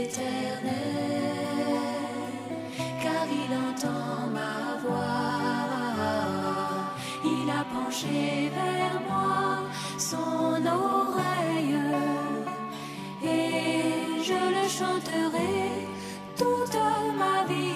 l'Éternel, car il entend ma voix. Il a penché vers moi son oreille, et je le chanterai toute ma vie.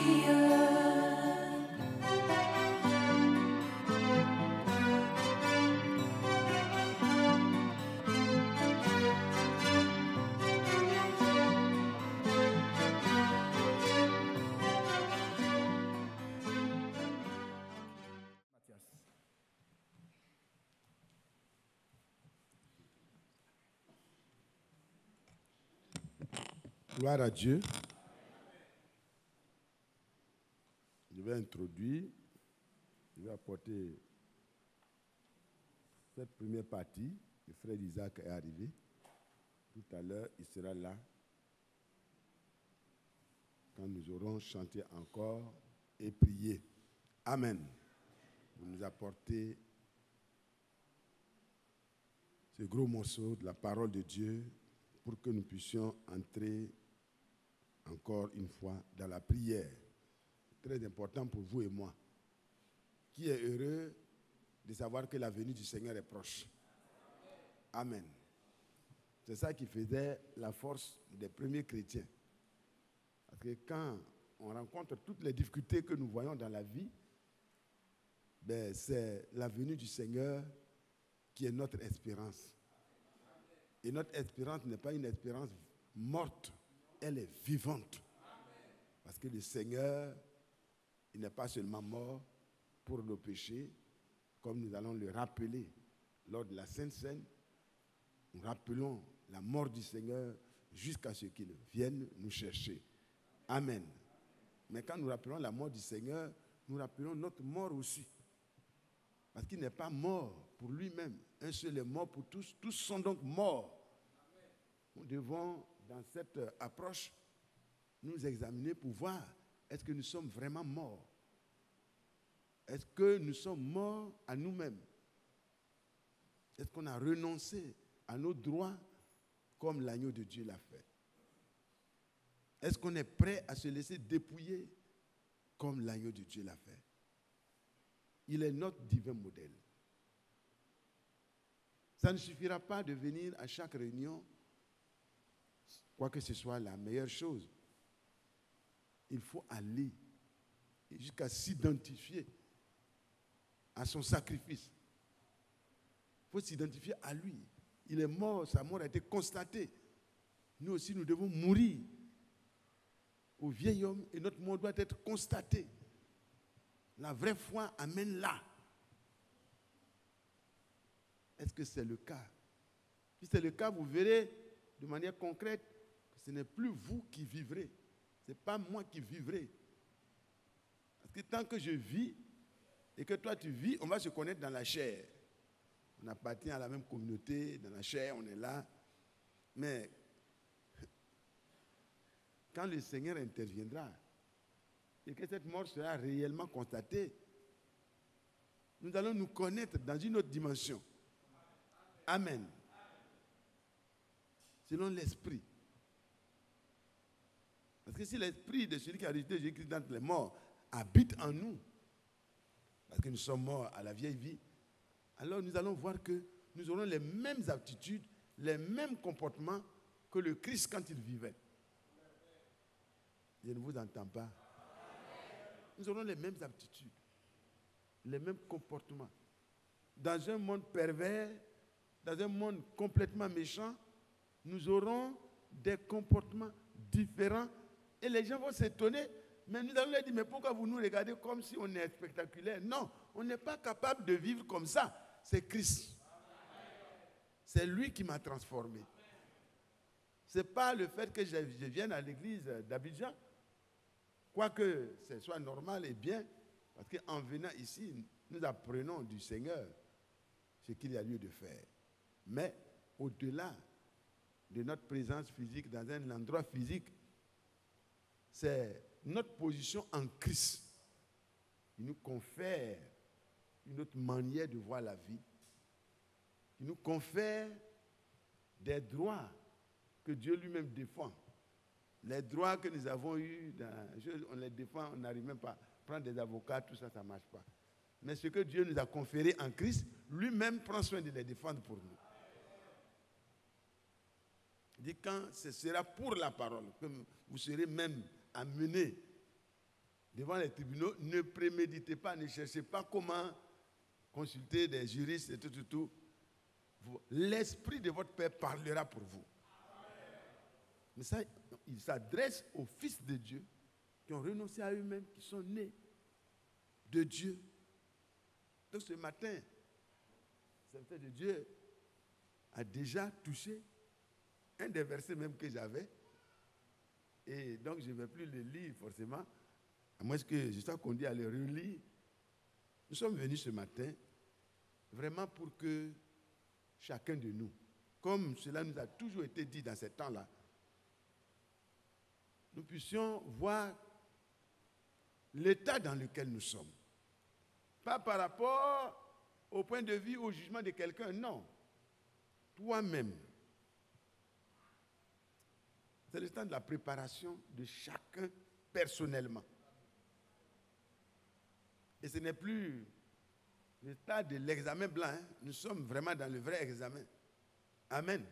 Gloire à Dieu. Je vais introduire, je vais apporter cette première partie. Le frère Isaac est arrivé. Tout à l'heure, il sera là. Quand nous aurons chanté encore et prié. Amen. Vous nous apportez ce gros morceau de la parole de Dieu pour que nous puissions entrer encore une fois dans la prière. Très important pour vous et moi. Qui est heureux de savoir que la venue du Seigneur est proche. Amen. C'est ça qui faisait la force des premiers chrétiens. Parce que quand on rencontre toutes les difficultés que nous voyons dans la vie, ben c'est la venue du Seigneur qui est notre espérance. Et notre espérance n'est pas une espérance morte, elle est vivante. Parce que le Seigneur, il n'est pas seulement mort pour nos péchés, comme nous allons le rappeler lors de la Sainte Seine. Nous rappelons la mort du Seigneur jusqu'à ce qu'il vienne nous chercher. Amen. Mais quand nous rappelons la mort du Seigneur, nous rappelons notre mort aussi. Parce qu'il n'est pas mort pour lui-même. Un seul est mort pour tous. Tous sont donc morts. Nous devons, dans cette approche, nous examiner pour voir est-ce que nous sommes vraiment morts. Est-ce que nous sommes morts à nous-mêmes? Est-ce qu'on a renoncé à nos droits comme l'agneau de Dieu l'a fait? Est-ce qu'on est prêt à se laisser dépouiller comme l'agneau de Dieu l'a fait? Il est notre divin modèle. Ça ne suffira pas de venir à chaque réunion, quoi que ce soit la meilleure chose. Il faut aller jusqu'à s'identifier à son sacrifice. Il faut s'identifier à lui. Il est mort, sa mort a été constatée. Nous aussi, nous devons mourir au vieil homme et notre mort doit être constaté. La vraie foi amène là. Est-ce que c'est le cas? Si c'est le cas, vous verrez de manière concrète que ce n'est plus vous qui vivrez. Ce n'est pas moi qui vivrai. Parce que tant que je vis et que toi tu vis, on va se connaître dans la chair. On appartient à la même communauté, dans la chair, on est là. Mais quand le Seigneur interviendra et que cette mort sera réellement constatée, nous allons nous connaître dans une autre dimension. Amen. Selon l'esprit. Parce que si l'esprit de celui qui a ressuscité Jésus-Christ d'entre les morts habite en nous, parce que nous sommes morts à la vieille vie, alors nous allons voir que nous aurons les mêmes aptitudes, les mêmes comportements que le Christ quand il vivait. Je ne vous entends pas. Nous aurons les mêmes aptitudes, les mêmes comportements. Dans un monde pervers, dans un monde complètement méchant, nous aurons des comportements différents et les gens vont s'étonner. Mais nous allons leur dire, mais pourquoi vous nous regardez comme si on est spectaculaire? Non, on n'est pas capable de vivre comme ça. C'est Christ. C'est lui qui m'a transformé. Ce n'est pas le fait que je vienne à l'église d'Abidjan, quoique ce soit normal et bien, parce qu'en venant ici, nous apprenons du Seigneur ce qu'il y a lieu de faire. Mais au-delà de notre présence physique dans un endroit physique, c'est notre position en Christ qui nous confère une autre manière de voir la vie, qui nous confère des droits que Dieu lui-même défend. Les droits que nous avons eus, on les défend, on n'arrive même pas. Prendre des avocats, tout ça, ça ne marche pas. Mais ce que Dieu nous a conféré en Christ, lui-même prend soin de les défendre pour nous. Il dit quand ce sera pour la parole que vous serez même amenés devant les tribunaux, ne préméditez pas, ne cherchez pas comment consulter des juristes et tout. L'esprit de votre Père parlera pour vous. Mais ça, il s'adresse aux fils de Dieu qui ont renoncé à eux-mêmes, qui sont nés de Dieu. Donc ce matin, le serviteur de Dieu a déjà touché un des versets même que j'avais. Et donc je ne vais plus le lire forcément, à moins que je sais qu'on dit à le relire. Nous sommes venus ce matin vraiment pour que chacun de nous, comme cela nous a toujours été dit dans ces temps-là, nous puissions voir l'état dans lequel nous sommes. Pas par rapport au point de vue ou au jugement de quelqu'un, non. Toi-même. C'est le temps de la préparation de chacun personnellement. Et ce n'est plus le temps de l'examen blanc. Hein. Nous sommes vraiment dans le vrai examen. Amen.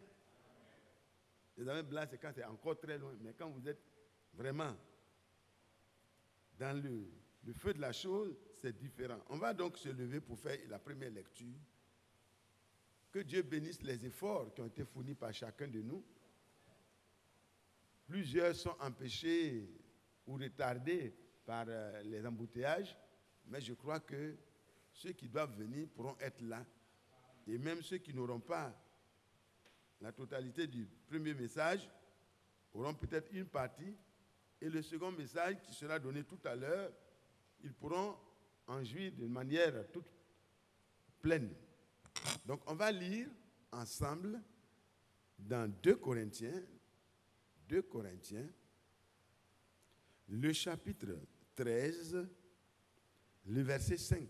L'examen blanc, c'est quand c'est encore très loin. Mais quand vous êtes vraiment dans le feu de la chose, c'est différent. On va donc se lever pour faire la première lecture. Que Dieu bénisse les efforts qui ont été fournis par chacun de nous. Plusieurs sont empêchés ou retardés par les embouteillages, mais je crois que ceux qui doivent venir pourront être là. Et même ceux qui n'auront pas la totalité du premier message auront peut-être une partie. Et le second message qui sera donné tout à l'heure, ils pourront en jouir d'une manière toute pleine. Donc on va lire ensemble dans 2 Corinthiens, le chapitre 13, le verset 5.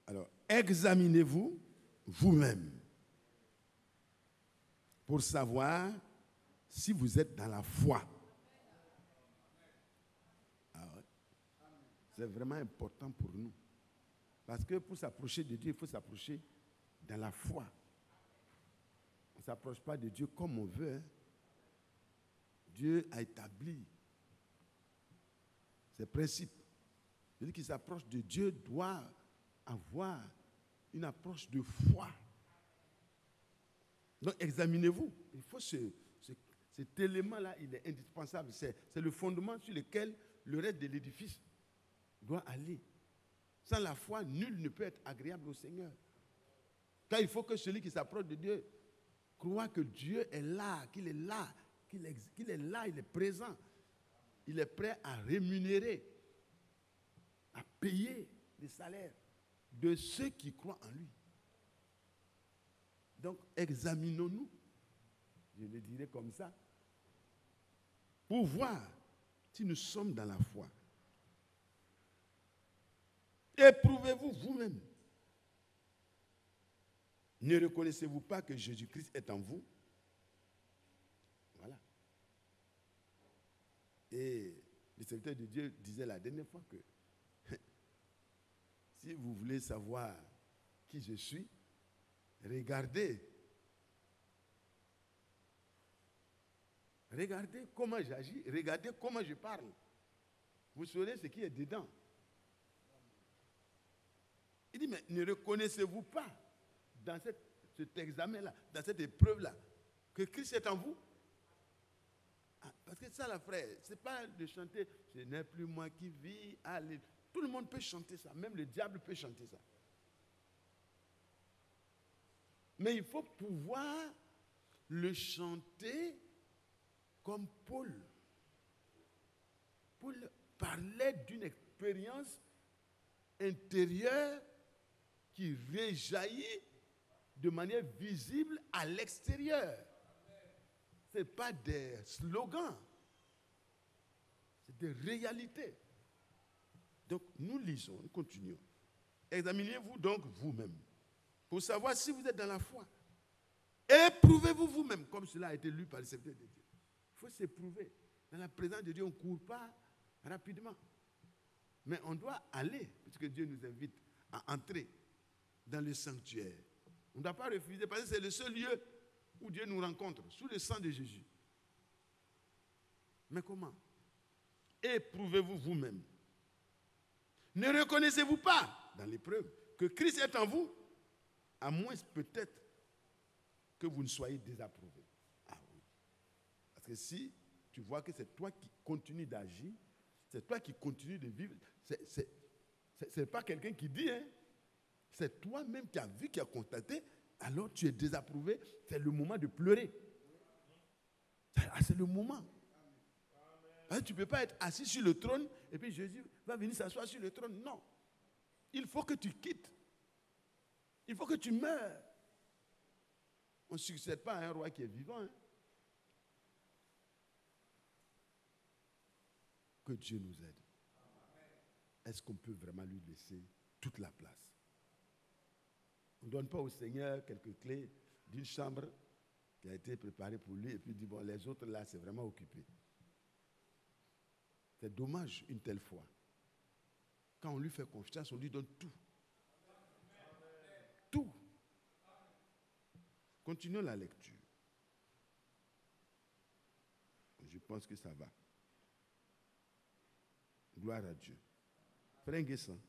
Alors, examinez-vous vous-même pour savoir si vous êtes dans la foi. Ah ouais. C'est vraiment important pour nous. Parce que pour s'approcher de Dieu, il faut s'approcher dans la foi. On ne s'approche pas de Dieu comme on veut. Hein. Dieu a établi ses principes. Celui qui s'approche de Dieu doit avoir une approche de foi. Donc examinez-vous. Il faut cet élément-là, il est indispensable. C'est le fondement sur lequel le reste de l'édifice doit aller. Sans la foi, nul ne peut être agréable au Seigneur. Car il faut que celui qui s'approche de Dieu croit que Dieu est là, qu'il est là, qu'il est là, il est présent. Il est prêt à rémunérer, à payer les salaires de ceux qui croient en lui. Donc, examinons-nous, je le dirais comme ça, pour voir si nous sommes dans la foi. Éprouvez-vous vous-même. Ne reconnaissez-vous pas que Jésus-Christ est en vous? Voilà. Et le serviteur de Dieu disait la dernière fois que si vous voulez savoir qui je suis, regardez comment j'agis, regardez comment je parle. Vous saurez ce qui est dedans. Il dit, mais ne reconnaissez-vous pas dans cet examen-là, dans cette épreuve-là, que Christ est en vous? Ah, parce que ça, là, frère, ce n'est pas de chanter, ce n'est plus moi qui vis, allez. Tout le monde peut chanter ça, même le diable peut chanter ça. Mais il faut pouvoir le chanter comme Paul. Paul parlait d'une expérience intérieure qui réjaillit de manière visible à l'extérieur. Ce n'est pas des slogans, c'est des réalités. Donc nous lisons, nous continuons. Examinez-vous donc vous-même pour savoir si vous êtes dans la foi. Éprouvez-vous vous-même, comme cela a été lu par le serviteur de Dieu. Il faut s'éprouver. Dans la présence de Dieu, on ne court pas rapidement. Mais on doit aller, puisque Dieu nous invite à entrer dans le sanctuaire. On ne doit pas refuser, parce que c'est le seul lieu où Dieu nous rencontre, sous le sang de Jésus. Mais comment? Éprouvez-vous vous-même. Ne reconnaissez-vous pas, dans l'épreuve, que Christ est en vous, à moins peut-être que vous ne soyez désapprouvé. Ah oui. Parce que si tu vois que c'est toi qui continues d'agir, c'est toi qui continues de vivre, ce n'est pas quelqu'un qui dit, hein. C'est toi-même qui as vu, qui as constaté, alors tu es désapprouvé, c'est le moment de pleurer. C'est le moment. Hein, tu ne peux pas être assis sur le trône et puis Jésus va venir s'asseoir sur le trône. Non. Il faut que tu quittes. Il faut que tu meurs. On ne succède pas à un roi qui est vivant. Hein. Que Dieu nous aide. Est-ce qu'on peut vraiment lui laisser toute la place? On ne donne pas au Seigneur quelques clés d'une chambre qui a été préparée pour lui et puis il dit, bon, les autres là, c'est vraiment occupé. C'est dommage une telle foi. Quand on lui fait confiance, on lui donne tout. Tout. Continuons la lecture. Je pense que ça va. Gloire à Dieu. Frère Nguessan.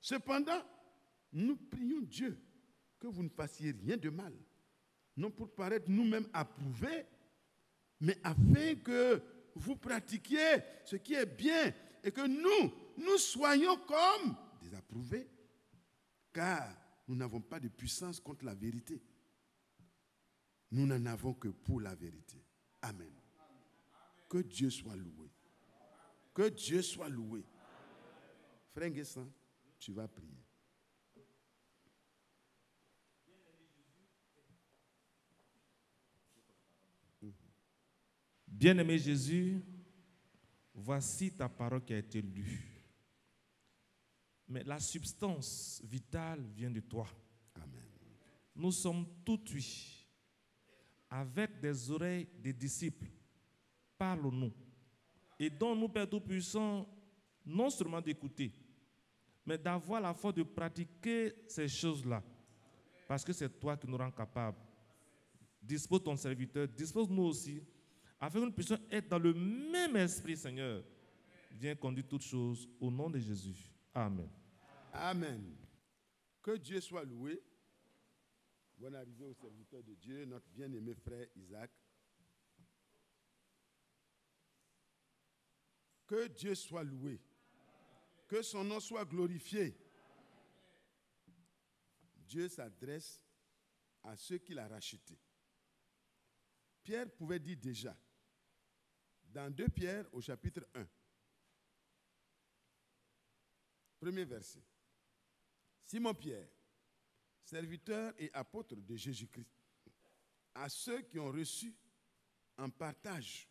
Cependant, nous prions Dieu que vous ne fassiez rien de mal, non pour paraître nous-mêmes approuvés, mais afin que vous pratiquiez ce qui est bien et que nous soyons comme des approuvés, car nous n'avons pas de puissance contre la vérité. Nous n'en avons que pour la vérité. Amen. Que Dieu soit loué. Que Dieu soit loué. Frère Nguessan, tu vas prier. Bien-aimé Jésus, voici ta parole qui a été lue. Mais la substance vitale vient de toi. Amen. Nous sommes tout oui. Avec des oreilles des disciples, parle-nous. Et donne-nous, Père Tout-Puissant, non seulement d'écouter, mais d'avoir la force de pratiquer ces choses-là. Parce que c'est toi qui nous rends capables. Dispose ton serviteur, dispose-nous aussi, afin que nous puissions être dans le même esprit, Seigneur. Viens conduire toutes choses au nom de Jésus. Amen. Amen. Que Dieu soit loué. Bonne arrivée au serviteur de Dieu, notre bien-aimé frère Isaac. Que Dieu soit loué. Que son nom soit glorifié. Dieu s'adresse à ceux qu'il a rachetés. Pierre pouvait dire déjà, dans 2 Pierre au chapitre 1, premier verset, Simon Pierre, serviteur et apôtre de Jésus-Christ, à ceux qui ont reçu en partage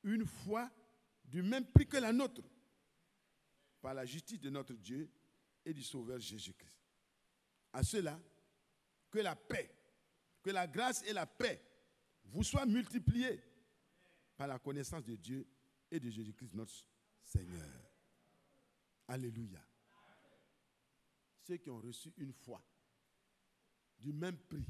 une foi du même prix que la nôtre, par la justice de notre Dieu et du Sauveur Jésus-Christ. À ceux-là, que la paix, que la grâce et la paix vous soient multipliées par la connaissance de Dieu et de Jésus-Christ notre Seigneur. Alléluia. Ceux qui ont reçu une foi du même prix.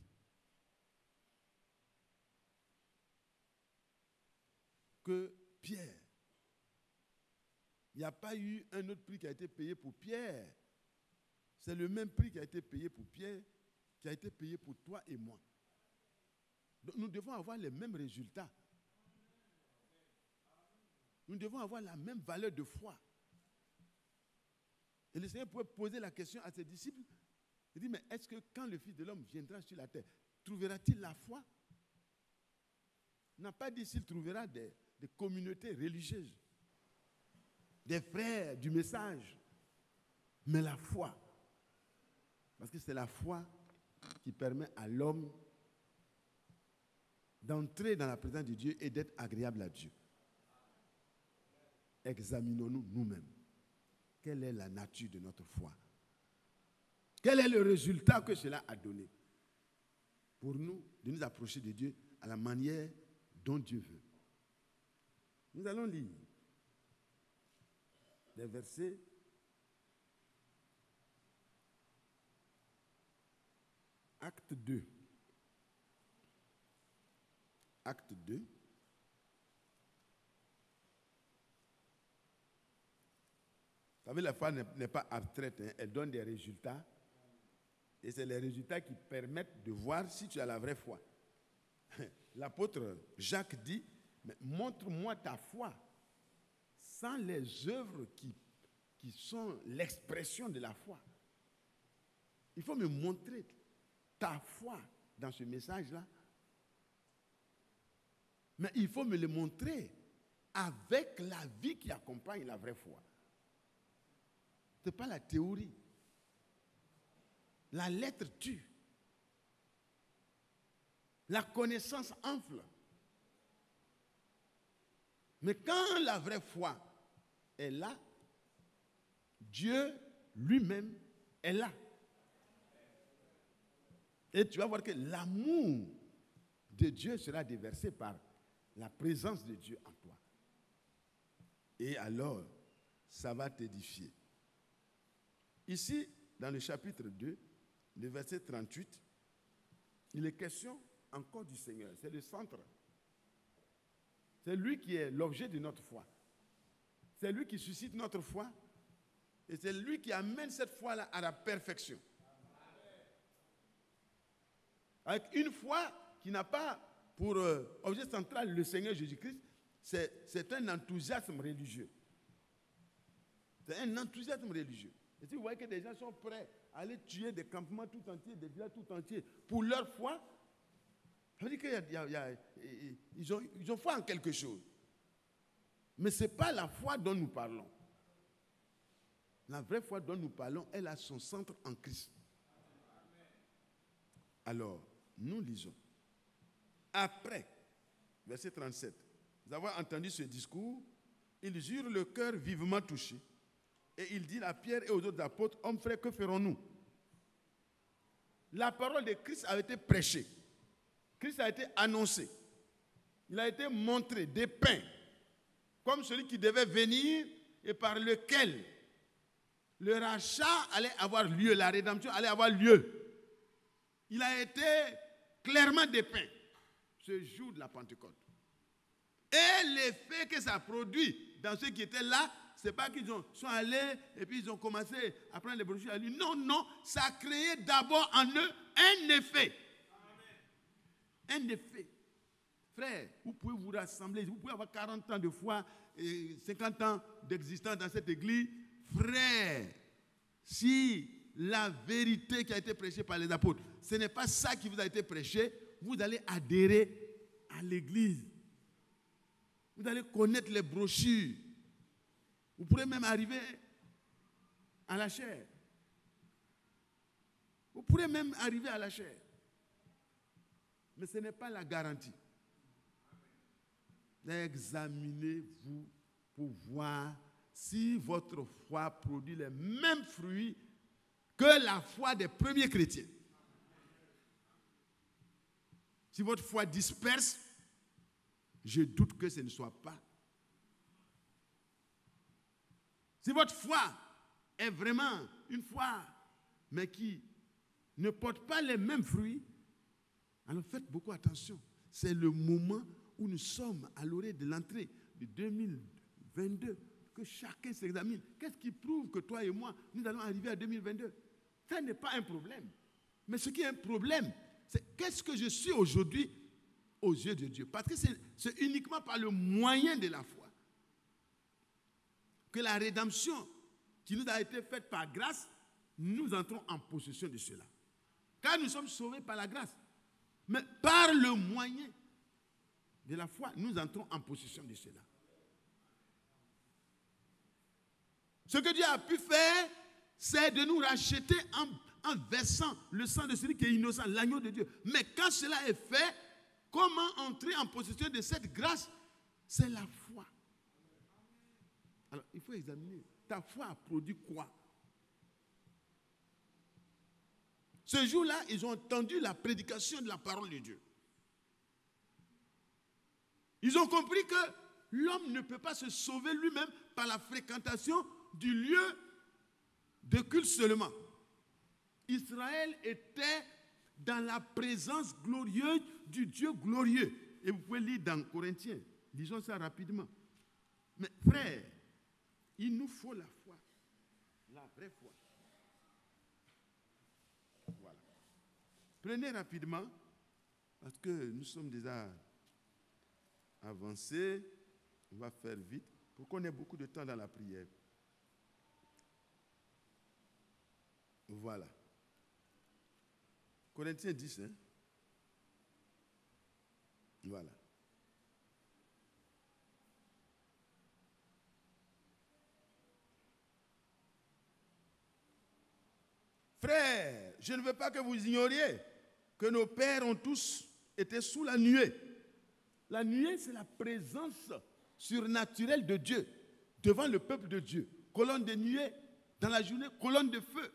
Que Pierre. Il n'y a pas eu un autre prix qui a été payé pour Pierre. C'est le même prix qui a été payé pour Pierre, qui a été payé pour toi et moi. Donc nous devons avoir les mêmes résultats. Nous devons avoir la même valeur de foi. Et le Seigneur pouvait poser la question à ses disciples. Il dit, mais est-ce que quand le Fils de l'homme viendra sur la terre, trouvera-t-il la foi? Il n'a pas dit s'il trouvera des communautés religieuses, des frères du message, mais la foi. Parce que c'est la foi qui permet à l'homme d'entrer dans la présence de Dieu et d'être agréable à Dieu. Examinons-nous nous-mêmes. Quelle est la nature de notre foi? Quel est le résultat que cela a donné? Pour nous, de nous approcher de Dieu à la manière dont Dieu veut. Nous allons lire des versets Acte 2. Acte 2. Vous savez, la foi n'est pas abstraite, hein, elle donne des résultats. Et c'est les résultats qui permettent de voir si tu as la vraie foi. L'apôtre Jacques dit, mais montre-moi ta foi sans les œuvres qui sont l'expression de la foi. Il faut me montrer ta foi dans ce message-là. Mais il faut me le montrer avec la vie qui accompagne la vraie foi. Ce n'est pas la théorie. La lettre tue. La connaissance enfle. Mais quand la vraie foi est là, Dieu lui-même est là. Et tu vas voir que l'amour de Dieu sera déversé par la présence de Dieu en toi. Et alors, ça va t'édifier. Ici, dans le chapitre 2, le verset 38, il est question encore du Seigneur. C'est le centre. C'est lui qui est l'objet de notre foi. C'est lui qui suscite notre foi. Et c'est lui qui amène cette foi-là à la perfection. Avec une foi qui n'a pas pour objet central le Seigneur Jésus-Christ, c'est un enthousiasme religieux. C'est un enthousiasme religieux. Et si vous voyez que des gens sont prêts à aller tuer des campements tout entiers, des villages tout entiers, pour leur foi, ça veut dire qu'ils ont foi en quelque chose. Mais ce n'est pas la foi dont nous parlons. La vraie foi dont nous parlons, elle a son centre en Christ. Alors, nous lisons. Après, verset 37, vous avez entendu ce discours, ils eurent le cœur vivement touché. Et il dit à Pierre et aux autres apôtres, hommes frères, que ferons-nous? La parole de Christ a été prêchée. Christ a été annoncé. Il a été montré, dépeint, comme celui qui devait venir et par lequel le rachat allait avoir lieu, la rédemption allait avoir lieu. Il a été clairement dépeint ce jour de la Pentecôte. Et l'effet que ça produit dans ceux qui étaient là, ce n'est pas qu'ils sont allés et puis ils ont commencé à prendre les brochures à lui. Non, non, ça a créé d'abord en eux un effet. Amen. Un effet. Frère, vous pouvez vous rassembler, vous pouvez avoir 40 ans de foi et 50 ans d'existence dans cette église. Frère, si la vérité qui a été prêchée par les apôtres, ce n'est pas ça qui vous a été prêché, vous allez adhérer à l'église. Vous allez connaître les brochures. Vous pourrez même arriver à la chair. Vous pourrez même arriver à la chair. Mais ce n'est pas la garantie. Examinez-vous pour voir si votre foi produit les mêmes fruits que la foi des premiers chrétiens. Si votre foi disperse, je doute que ce ne soit pas. Si votre foi est vraiment une foi, mais qui ne porte pas les mêmes fruits, alors faites beaucoup attention. C'est le moment où nous sommes à l'orée de l'entrée de 2022, que chacun s'examine. Qu'est-ce qui prouve que toi et moi, nous allons arriver à 2022? Ça n'est pas un problème. Mais ce qui est un problème, c'est qu'est-ce que je suis aujourd'hui aux yeux de Dieu. Parce que c'est uniquement par le moyen de la foi que la rédemption qui nous a été faite par grâce, nous entrons en possession de cela. Car nous sommes sauvés par la grâce. Mais par le moyen de la foi, nous entrons en possession de cela. Ce que Dieu a pu faire, c'est de nous racheter en versant le sang de celui qui est innocent, l'agneau de Dieu. Mais quand cela est fait, comment entrer en possession de cette grâce? C'est la foi. Alors, il faut examiner. Ta foi a produit quoi? Ce jour-là, ils ont entendu la prédication de la parole de Dieu. Ils ont compris que l'homme ne peut pas se sauver lui-même par la fréquentation du lieu de culte seulement. Israël était dans la présence glorieuse du Dieu glorieux. Et vous pouvez lire dans Corinthiens. Lisons ça rapidement. Mais frère, il nous faut la foi. La vraie foi. Voilà. Prenez rapidement, parce que nous sommes déjà avancés. On va faire vite pour qu'on ait beaucoup de temps dans la prière. Voilà. Corinthiens 10, hein? Voilà. Frères, je ne veux pas que vous ignoriez que nos pères ont tous été sous la nuée. La nuée, c'est la présence surnaturelle de Dieu devant le peuple de Dieu. Colonne de nuée dans la journée, colonne de feu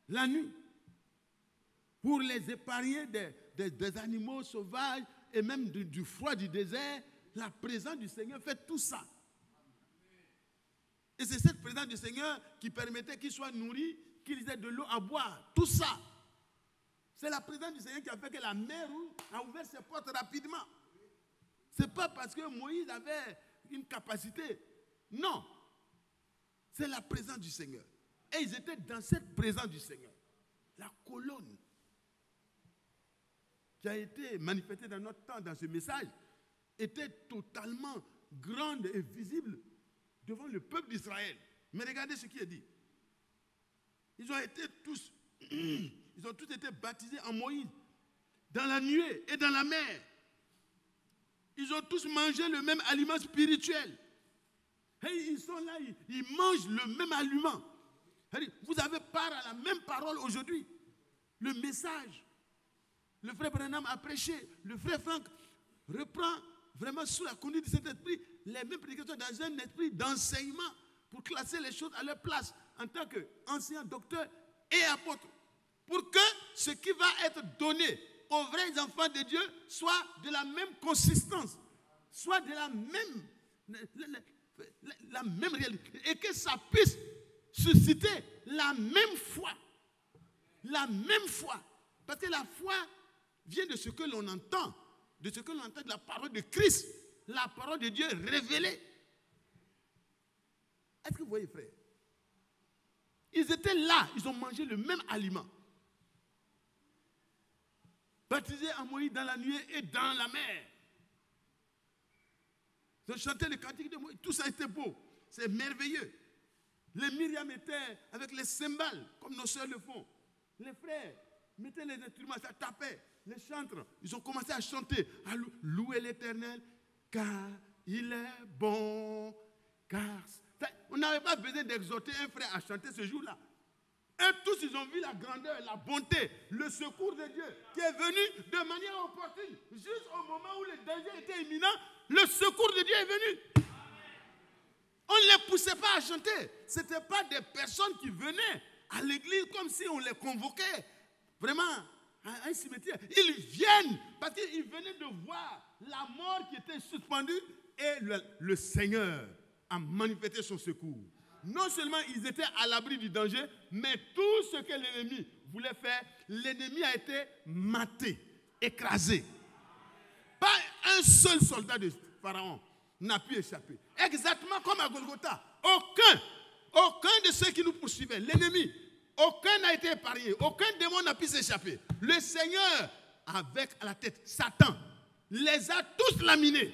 la nuit. Pour les épargner des animaux sauvages et même du froid du désert, la présence du Seigneur fait tout ça. Et c'est cette présence du Seigneur qui permettait qu'ils soient nourris, qu'ils aient de l'eau à boire. Tout ça. C'est la présence du Seigneur qui a fait que la mer a ouvert ses portes rapidement. Ce n'est pas parce que Moïse avait une capacité. Non. C'est la présence du Seigneur. Et ils étaient dans cette présence du Seigneur. La colonne qui a été manifestée dans notre temps, dans ce message, était totalement grande et visible devant le peuple d'Israël. Mais regardez ce qui est dit. Ils ont tous été baptisés en Moïse, dans la nuée et dans la mer. Ils ont tous mangé le même aliment spirituel. Et ils sont là, ils mangent le même aliment. Vous avez part à la même parole aujourd'hui. Le message. Le frère Branham a prêché. Le frère Franck reprend vraiment sous la conduite de cet esprit les mêmes prédications dans un esprit d'enseignement pour classer les choses à leur place en tant qu'enseignant, docteur et apôtre. Pour que ce qui va être donné aux vrais enfants de Dieu soit de la même consistance, soit de la même réalité. Et que ça puisse susciter la même foi. La même foi. Parce que la foi vient de ce que l'on entend, de ce que l'on entend de la parole de Christ, la parole de Dieu révélée. Est-ce que vous voyez, frère? Ils étaient là, ils ont mangé le même aliment. Baptisés en Moïse dans la nuée et dans la mer. Ils ont chanté le cantique de Moïse. Tout ça était beau. C'est merveilleux. Les Myriam étaient avec les cymbales, comme nos soeurs le font. Les frères mettaient les instruments, ça tapait. Les chantres, ils ont commencé à chanter, à louer l'Éternel, car il est bon, car... On n'avait pas besoin d'exhorter un frère à chanter ce jour-là. Et tous, ils ont vu la grandeur, la bonté, le secours de Dieu qui est venu de manière opportune. Juste au moment où le danger était imminent, le secours de Dieu est venu. On ne les poussait pas à chanter. Ce n'étaient pas des personnes qui venaient à l'église comme si on les convoquait vraiment à un cimetière. Ils viennent parce qu'ils venaient de voir la mort qui était suspendue et le Seigneur a manifesté son secours. Non seulement ils étaient à l'abri du danger, mais tout ce que l'ennemi voulait faire, l'ennemi a été maté, écrasé. Pas un seul soldat de Pharaon n'a pu échapper. Exactement comme à Golgotha. Aucun de ceux qui nous poursuivaient, l'ennemi, aucun n'a été épargné. Aucun démon n'a pu s'échapper. Le Seigneur, avec à la tête Satan, les a tous laminés.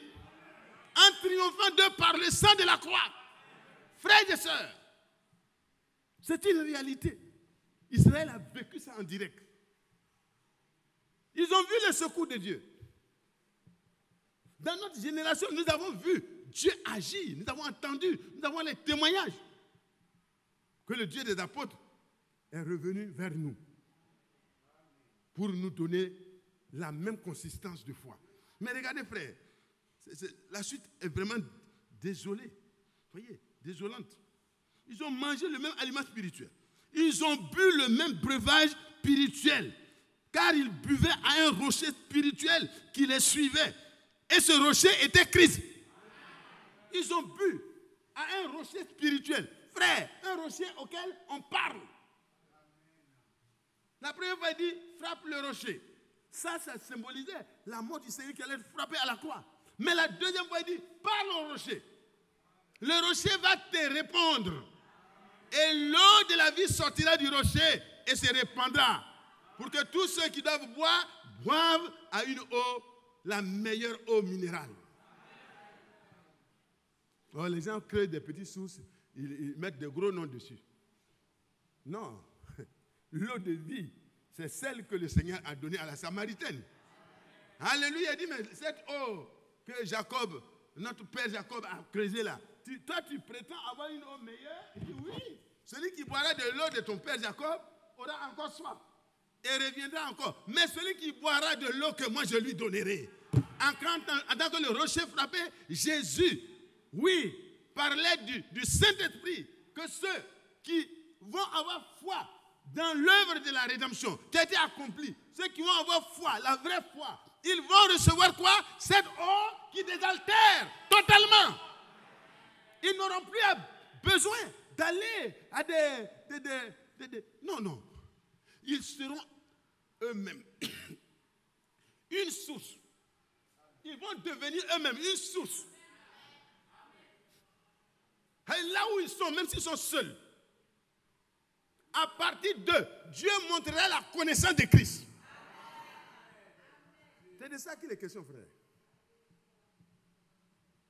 En triomphant d'eux par le sang de la croix. Frères et sœurs, c'est une réalité. Israël a vécu ça en direct. Ils ont vu le secours de Dieu. Dans notre génération, nous avons vu Dieu agir. Nous avons entendu, nous avons les témoignages que le Dieu des apôtres est revenu vers nous pour nous donner la même consistance de foi. Mais regardez, frère, la suite est vraiment désolée. Vous voyez, désolante. Ils ont mangé le même aliment spirituel. Ils ont bu le même breuvage spirituel, car ils buvaient à un rocher spirituel qui les suivait. Et ce rocher était Christ. Ils ont bu à un rocher spirituel. Frère, un rocher auquel on parle. La première fois, il dit, frappe le rocher. Ça symbolisait la mort du Seigneur qui allait être frappé à la croix. Mais la deuxième fois, il dit, parle au rocher. Le rocher va te répondre. Et l'eau de la vie sortira du rocher et se répandra. Pour que tous ceux qui doivent boire, boivent à une eau, la meilleure eau minérale. Alors, les gens créent des petites sources, ils mettent des gros noms dessus. Non, l'eau de vie, c'est celle que le Seigneur a donnée à la Samaritaine. Alléluia, il dit, mais cette eau que Jacob, notre père Jacob a creusée là, toi tu prétends avoir une eau meilleure? Il dit oui, celui qui boira de l'eau de ton père Jacob aura encore soif et reviendra encore. Mais celui qui boira de l'eau que moi je lui donnerai. En tant que le rocher frappé, Jésus, oui, parlait du Saint-Esprit, que ceux qui vont avoir foi dans l'œuvre de la rédemption qui a été accomplie, ceux qui vont avoir foi, la vraie foi, ils vont recevoir quoi? Cette eau qui désaltère totalement. Ils n'auront plus besoin d'aller à des... Non. Ils seront eux-mêmes une source. Ils vont devenir eux-mêmes une source. Et là où ils sont, même s'ils sont seuls, à partir d'eux, Dieu montrera la connaissance de Christ. C'est de ça qu'il est question, frère.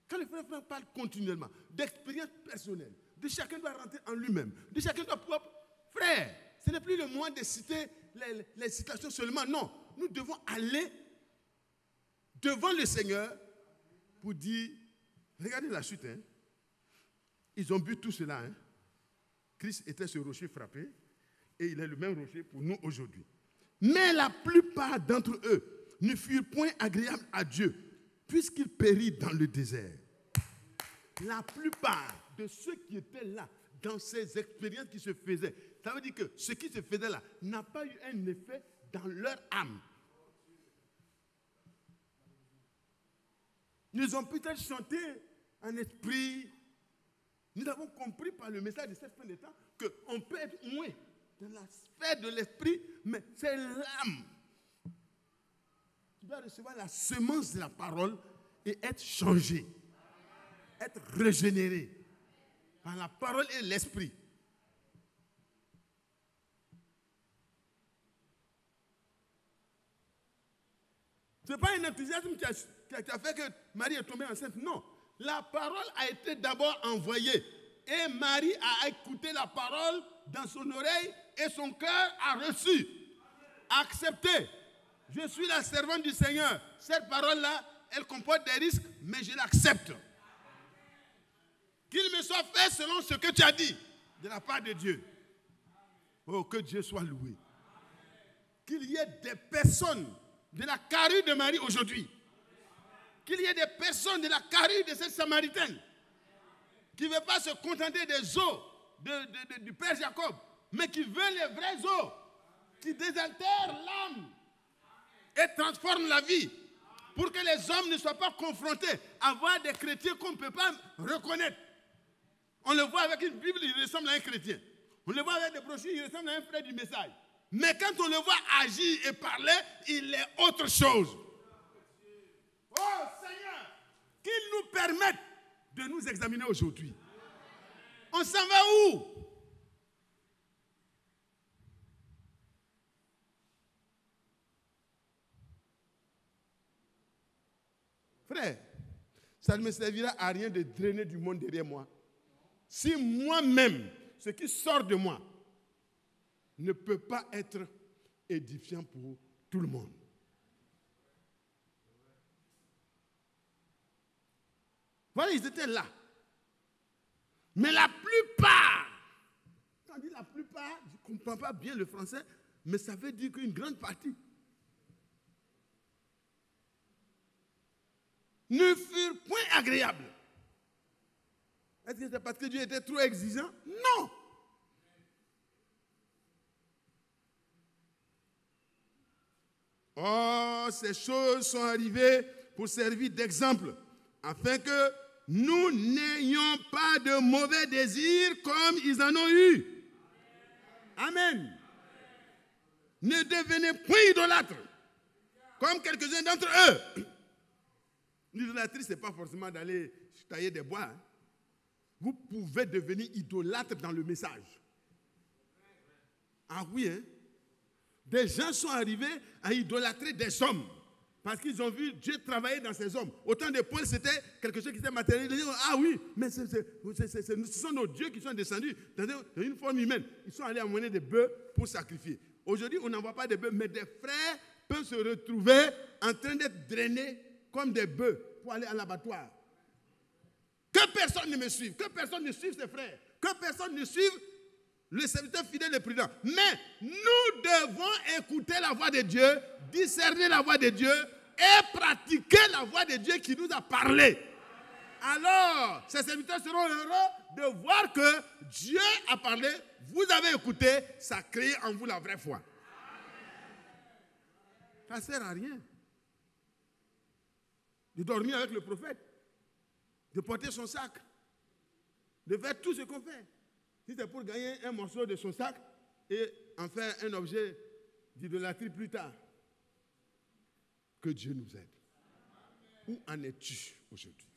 Quand le frère parle continuellement d'expérience personnelle, de chacun doit rentrer en lui-même, de chacun doit pouvoir... Frère, ce n'est plus le moment de citer les citations seulement. Non, nous devons aller devant le Seigneur pour dire, regardez la suite, hein. Ils ont bu tout cela. Hein. Christ était ce rocher frappé et il est le même rocher pour nous aujourd'hui. Mais la plupart d'entre eux ne furent point agréables à Dieu puisqu'ils périrent dans le désert. La plupart de ceux qui étaient là, dans ces expériences qui se faisaient, ça veut dire que ce qui se faisait là n'a pas eu un effet dans leur âme. Ils ont peut-être chanté en esprit. Nous avons compris par le message de cette fin de temps qu'on peut être moins dans la sphère de l'esprit, mais c'est l'âme qui doit recevoir la semence de la parole et être changé, être régénéré par la parole et l'esprit. Ce n'est pas un enthousiasme qui a fait que Marie est tombée enceinte, non. La parole a été d'abord envoyée et Marie a écouté la parole dans son oreille et son cœur a reçu, a accepté. Je suis la servante du Seigneur. Cette parole-là, elle comporte des risques, mais je l'accepte. Qu'il me soit fait selon ce que tu as dit de la part de Dieu. Oh, que Dieu soit loué. Qu'il y ait des personnes de la carrure de Marie aujourd'hui. Qu'il y ait des personnes de la carrure de cette Samaritaine qui ne veulent pas se contenter des eaux du Père Jacob, mais qui veulent les vraies eaux qui désaltèrent l'âme et transforment la vie pour que les hommes ne soient pas confrontés à voir des chrétiens qu'on ne peut pas reconnaître. On le voit avec une Bible, il ressemble à un chrétien. On le voit avec des brochures, il ressemble à un frère du message. Mais quand on le voit agir et parler, il est autre chose. Oh Seigneur, qu'il nous permette de nous examiner aujourd'hui. On s'en va où? Frère, ça ne me servira à rien de drainer du monde derrière moi. Si moi-même, ce qui sort de moi, ne peut pas être édifiant pour tout le monde. Voilà, ils étaient là. Mais la plupart, quand on dit la plupart, je ne comprends pas bien le français, mais ça veut dire qu'une grande partie ne furent point agréables. Est-ce que c'est parce que Dieu était trop exigeant? Non. Oh, ces choses sont arrivées pour servir d'exemple, afin que nous n'ayons pas de mauvais désirs comme ils en ont eu. Amen. Ne devenez point idolâtres, comme quelques-uns d'entre eux. L'idolâtrie, ce n'est pas forcément d'aller tailler des bois. Hein. Vous pouvez devenir idolâtre dans le message. Ah oui, hein? Des gens sont arrivés à idolâtrer des hommes parce qu'ils ont vu Dieu travailler dans ces hommes. Au temps de Paul, c'était quelque chose qui était matériel. Ah oui, mais ce sont nos dieux qui sont descendus dans une forme humaine. Ils sont allés amener des bœufs pour sacrifier. Aujourd'hui, on n'envoie pas des bœufs, mais des frères peuvent se retrouver en train d'être drainés comme des bœufs pour aller à l'abattoir. Que personne ne me suive, que personne ne suive ses frères, que personne ne suive le serviteur fidèle et prudent. Mais nous devons écouter la voix de Dieu, discerner la voix de Dieu et pratiquer la voix de Dieu qui nous a parlé. Alors, ces serviteurs seront heureux de voir que Dieu a parlé, vous avez écouté, ça crée en vous la vraie foi. Ça ne sert à rien de dormir avec le prophète, de porter son sac, de faire tout ce qu'on fait. Si c'est pour gagner un morceau de son sac et en faire un objet d'idolâtrie plus tard, que Dieu nous aide. Où en es-tu aujourd'hui?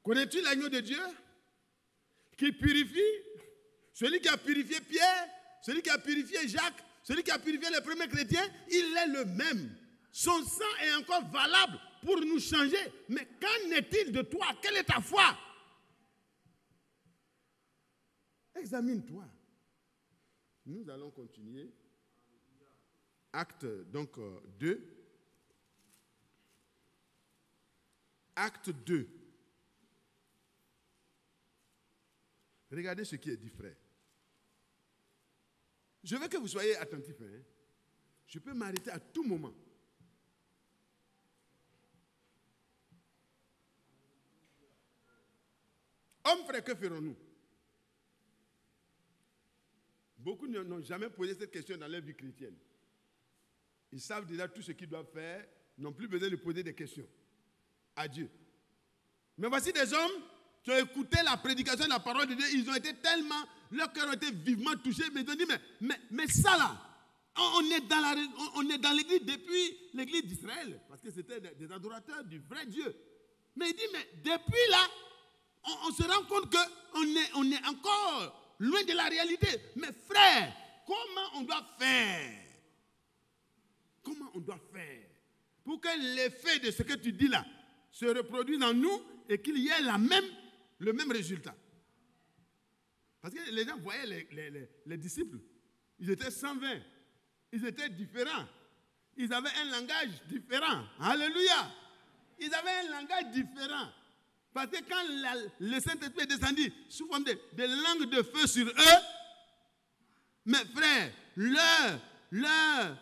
Connais-tu l'agneau de Dieu qui purifie? Celui qui a purifié Pierre, celui qui a purifié Jacques, celui qui a purifié les premiers chrétiens, il est le même. Son sang est encore valable pour nous changer. Mais qu'en est-il de toi? Quelle est ta foi? Examine-toi. Nous allons continuer. Acte donc 2. Acte 2. Regardez ce qui est dit, frère. Je veux que vous soyez attentifs. Hein. Je peux m'arrêter à tout moment. Hommes, frères, que ferons-nous? Beaucoup n'ont jamais posé cette question dans leur vie chrétienne. Ils savent déjà tout ce qu'ils doivent faire, n'ont plus besoin de poser des questions à Dieu. Mais voici des hommes qui ont écouté la prédication de la parole de Dieu, ils ont été tellement, leur cœur a été vivement touché, mais ils ont dit, mais ça là, on est dans l'église depuis l'église d'Israël, parce que c'était des adorateurs du vrai Dieu. Mais il dit, mais depuis là, on se rend compte qu'on est encore loin de la réalité. Mais frère, comment on doit faire? Comment on doit faire pour que l'effet de ce que tu dis là se reproduise en nous et qu'il y ait le même résultat? Parce que les gens voyaient les disciples. Ils étaient 120. Ils étaient différents. Ils avaient un langage différent. Alléluia. Ils avaient un langage différent. Parce que quand le Saint-Esprit est descendu sous forme de langue de feu sur eux, mes frères, leur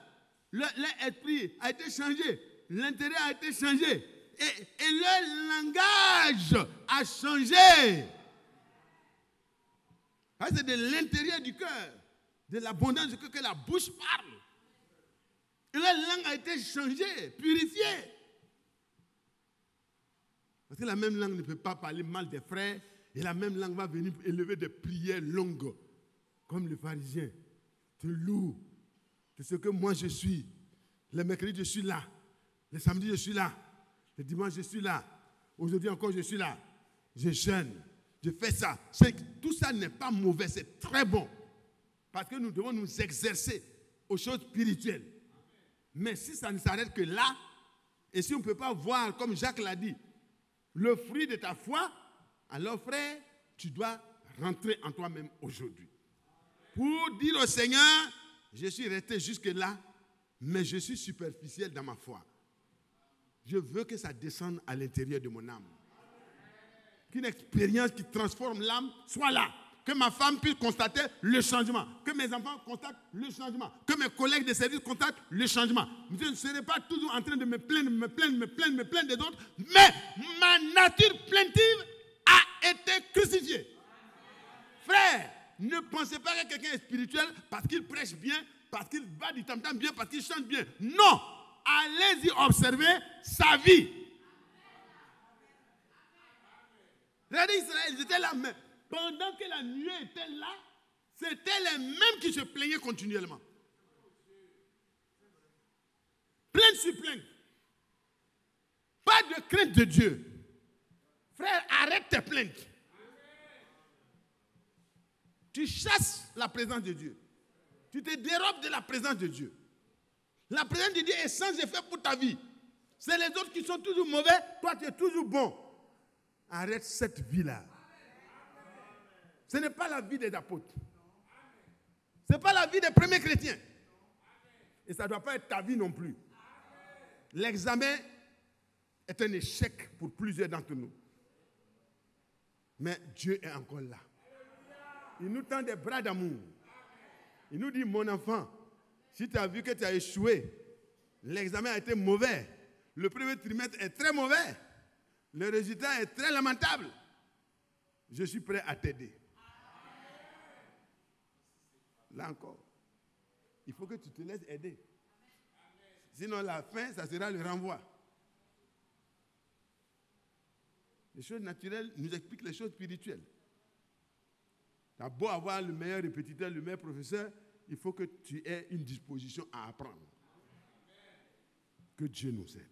esprit a été changé. L'intérieur a été changé. Et leur langage a changé. C'est de l'intérieur du cœur, de l'abondance du cœur que la bouche parle. Et leur langue a été changée, purifiée. Parce que la même langue ne peut pas parler mal des frères, et la même langue va venir élever des prières longues, comme le pharisien. Te loue de ce que moi je suis. Le mercredi, je suis là. Le samedi, je suis là. Le dimanche, je suis là. Aujourd'hui encore, je suis là. Je jeûne. Je fais ça. Tout ça n'est pas mauvais, c'est très bon. Parce que nous devons nous exercer aux choses spirituelles. Mais si ça ne s'arrête que là, et si on ne peut pas voir, comme Jacques l'a dit, le fruit de ta foi, alors frère, tu dois rentrer en toi-même aujourd'hui. Pour dire au Seigneur, je suis resté jusque-là, mais je suis superficiel dans ma foi. Je veux que ça descende à l'intérieur de mon âme. Qu'une expérience qui transforme l'âme soit là. Que ma femme puisse constater le changement. Que mes enfants constatent le changement. Que mes collègues de service constatent le changement. Je ne serai pas toujours en train de me plaindre des autres. Mais ma nature plaintive a été crucifiée. Frère, ne pensez pas que quelqu'un est spirituel parce qu'il prêche bien, parce qu'il bat du tam-tam bien, parce qu'il chante bien. Non! allez-y observer sa vie. Regardez Israël, ils étaient là, mais pendant que la nuée était là, c'était les mêmes qui se plaignaient continuellement. Plainte sur plainte. Pas de crainte de Dieu. Frère, arrête tes plaintes. Tu chasses la présence de Dieu. Tu te dérobes de la présence de Dieu. La présence de Dieu est sans effet pour ta vie. C'est les autres qui sont toujours mauvais, toi tu es toujours bon. Arrête cette vie-là. Ce n'est pas la vie des apôtres. Ce n'est pas la vie des premiers chrétiens. Et ça ne doit pas être ta vie non plus. L'examen est un échec pour plusieurs d'entre nous. Mais Dieu est encore là. Il nous tend des bras d'amour. Il nous dit, mon enfant, si tu as vu que tu as échoué, l'examen a été mauvais, le premier trimestre est très mauvais, le résultat est très lamentable, je suis prêt à t'aider. Là encore, il faut que tu te laisses aider. Sinon, la fin, ça sera le renvoi. Les choses naturelles nous expliquent les choses spirituelles. Tu as beau avoir le meilleur répétiteur, le meilleur professeur, il faut que tu aies une disposition à apprendre. Que Dieu nous aide.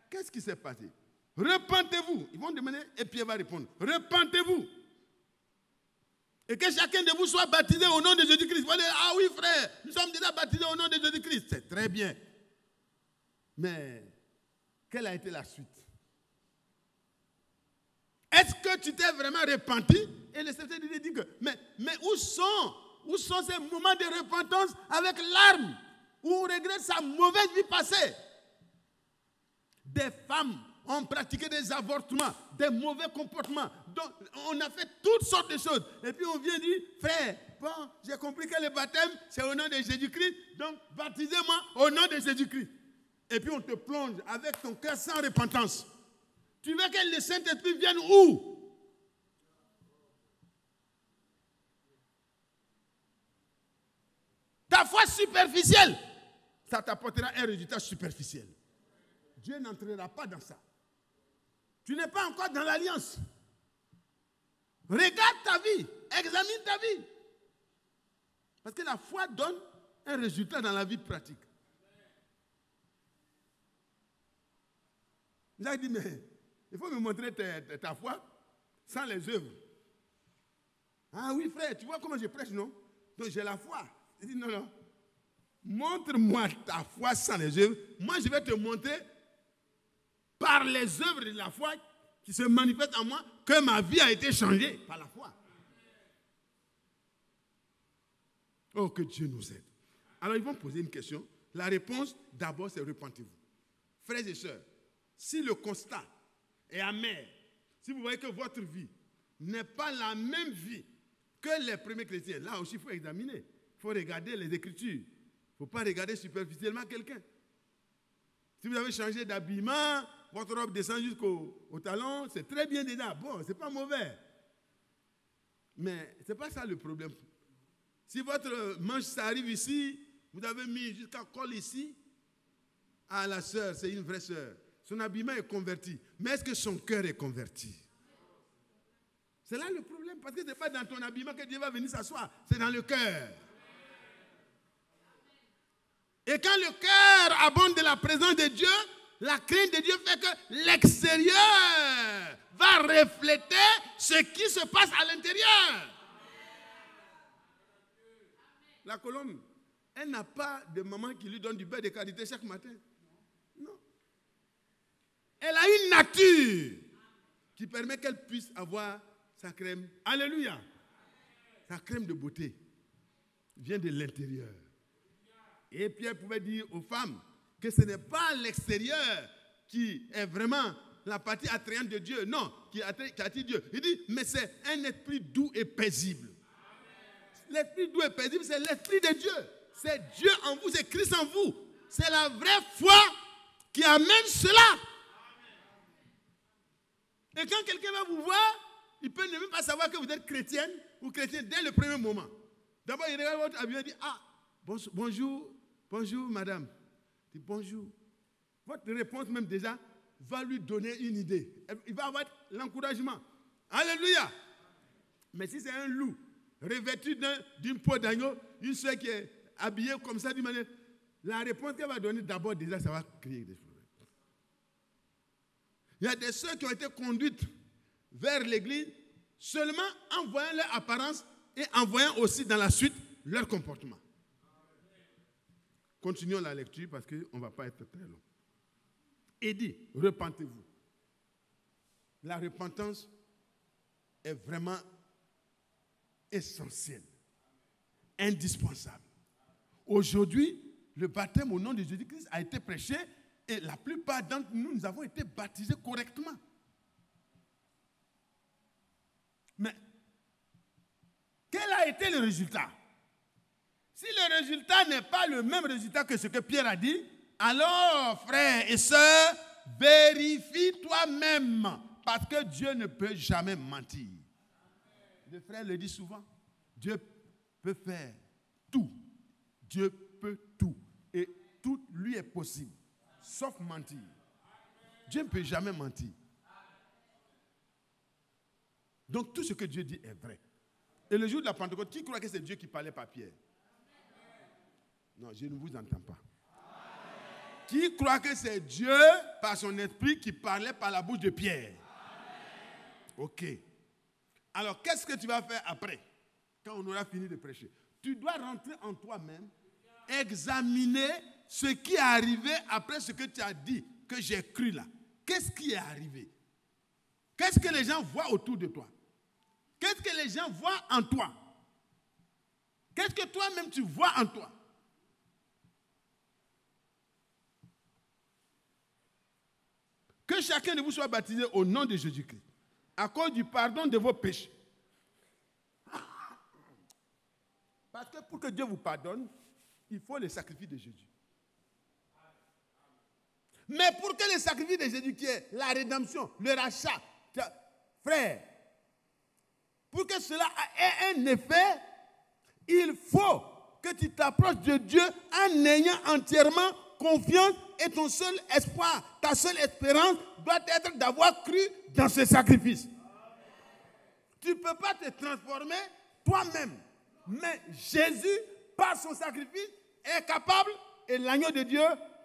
Qu'est-ce qui s'est passé? Repentez-vous. Ils vont demander et Pierre va répondre. Repentez-vous. Et que chacun de vous soit baptisé au nom de Jésus-Christ. Vous allez dire, ah oui frère, nous sommes déjà baptisés au nom de Jésus-Christ. C'est très bien. Mais, quelle a été la suite? Est-ce que tu t'es vraiment repenti? Et le Seigneur dit que, mais où sont ces moments de repentance avec larmes, où on regrette sa mauvaise vie passée? Des femmes ont pratiqué des avortements, des mauvais comportements. Donc, on a fait toutes sortes de choses. Et puis on vient dire, frère, bon, j'ai compris que le baptême, c'est au nom de Jésus-Christ, donc baptisez-moi au nom de Jésus-Christ. Et puis on te plonge avec ton cœur sans repentance. Tu veux que le Saint-Esprit vienne où? Ta foi superficielle, ça t'apportera un résultat superficiel. Dieu n'entrera pas dans ça. Tu n'es pas encore dans l'alliance. Regarde ta vie, examine ta vie. Parce que la foi donne un résultat dans la vie pratique. Jacques dit, mais il faut me montrer ta foi sans les œuvres. Ah oui frère, tu vois comment je prêche, non? Donc j'ai la foi. Il dit non. Montre-moi ta foi sans les œuvres. Moi je vais te montrer par les œuvres de la foi qui se manifestent en moi que ma vie a été changée par la foi. Oh, que Dieu nous aide. Alors ils vont poser une question. La réponse d'abord c'est repentez-vous. Frères et sœurs, si le constat est amer, si vous voyez que votre vie n'est pas la même vie que les premiers chrétiens, là aussi il faut examiner. Il faut regarder les Écritures. Il ne faut pas regarder superficiellement quelqu'un. Si vous avez changé d'habillement, votre robe descend jusqu'au talon, c'est très bien déjà. Bon, ce n'est pas mauvais. Mais ce n'est pas ça le problème. Si votre manche s'arrive ici, vous avez mis jusqu'à col ici, ah la sœur, c'est une vraie sœur. Son habillement est converti. Mais est-ce que son cœur est converti? C'est là le problème. Parce que ce n'est pas dans ton habillement que Dieu va venir s'asseoir. C'est dans le cœur. Et quand le cœur abonde de la présence de Dieu, la crainte de Dieu fait que l'extérieur va refléter ce qui se passe à l'intérieur. La colombe, elle n'a pas de maman qui lui donne du beurre de karité chaque matin. Non. Elle a une nature qui permet qu'elle puisse avoir sa crème. Alléluia. Sa crème de beauté vient de l'intérieur. Et Pierre pouvait dire aux femmes que ce n'est pas l'extérieur qui est vraiment la partie attrayante de Dieu. Non, qui attire Dieu. Il dit, mais c'est un esprit doux et paisible. L'esprit doux et paisible, c'est l'esprit de Dieu. C'est Dieu en vous, c'est Christ en vous. C'est la vraie foi qui amène cela. Et quand quelqu'un va vous voir, il peut ne même pas savoir que vous êtes chrétienne ou chrétien dès le premier moment. D'abord, il regarde votre habillement et dit, ah, bonjour madame. dit bonjour. Votre réponse même déjà va lui donner une idée. Il va avoir l'encouragement. Alléluia. Mais si c'est un loup revêtu d'une peau d'agneau, une soeur qui est habillée comme ça, d'une manière, la réponse qu'elle va donner d'abord déjà, ça va créer des problèmes. Il y a des soeurs qui ont été conduites vers l'église seulement en voyant leur apparence et en voyant aussi dans la suite leur comportement. Continuons la lecture parce qu'on ne va pas être très long. Et dit, repentez-vous. La repentance est vraiment essentielle, indispensable. Aujourd'hui, le baptême au nom de Jésus-Christ a été prêché et la plupart d'entre nous, nous avons été baptisés correctement. Mais, quel a été le résultat? Si le résultat n'est pas le même résultat que ce que Pierre a dit, alors, frères et sœurs, vérifie toi-même, parce que Dieu ne peut jamais mentir. Le frère le dit souvent, Dieu peut faire tout. Dieu peut tout. Et tout lui est possible, sauf mentir. Dieu ne peut jamais mentir. Donc tout ce que Dieu dit est vrai. Et le jour de la Pentecôte, qui croit que c'est Dieu qui parlait par Pierre? Non, je ne vous entends pas. Qui croit que c'est Dieu, par son esprit, qui parlait par la bouche de Pierre? Ok. Alors, qu'est-ce que tu vas faire après, quand on aura fini de prêcher? Tu dois rentrer en toi-même, examiner ce qui est arrivé après ce que tu as dit, que j'ai cru là. Qu'est-ce qui est arrivé? Qu'est-ce que les gens voient autour de toi? Qu'est-ce que les gens voient en toi? Qu'est-ce que toi-même tu vois en toi? Que chacun de vous soit baptisé au nom de Jésus-Christ, à cause du pardon de vos péchés. Parce que pour que Dieu vous pardonne, il faut le sacrifice de Jésus. Mais pour que le sacrifice de Jésus, qui est la rédemption, le rachat, frère, pour que cela ait un effet, il faut que tu t'approches de Dieu en ayant entièrement confiance, et ton seul espoir, ta seule espérance doit être d'avoir cru dans ce sacrifice. Tu ne peux pas te transformer toi-même. Mais Jésus, par son sacrifice, est capable, et l'agneau de Dieu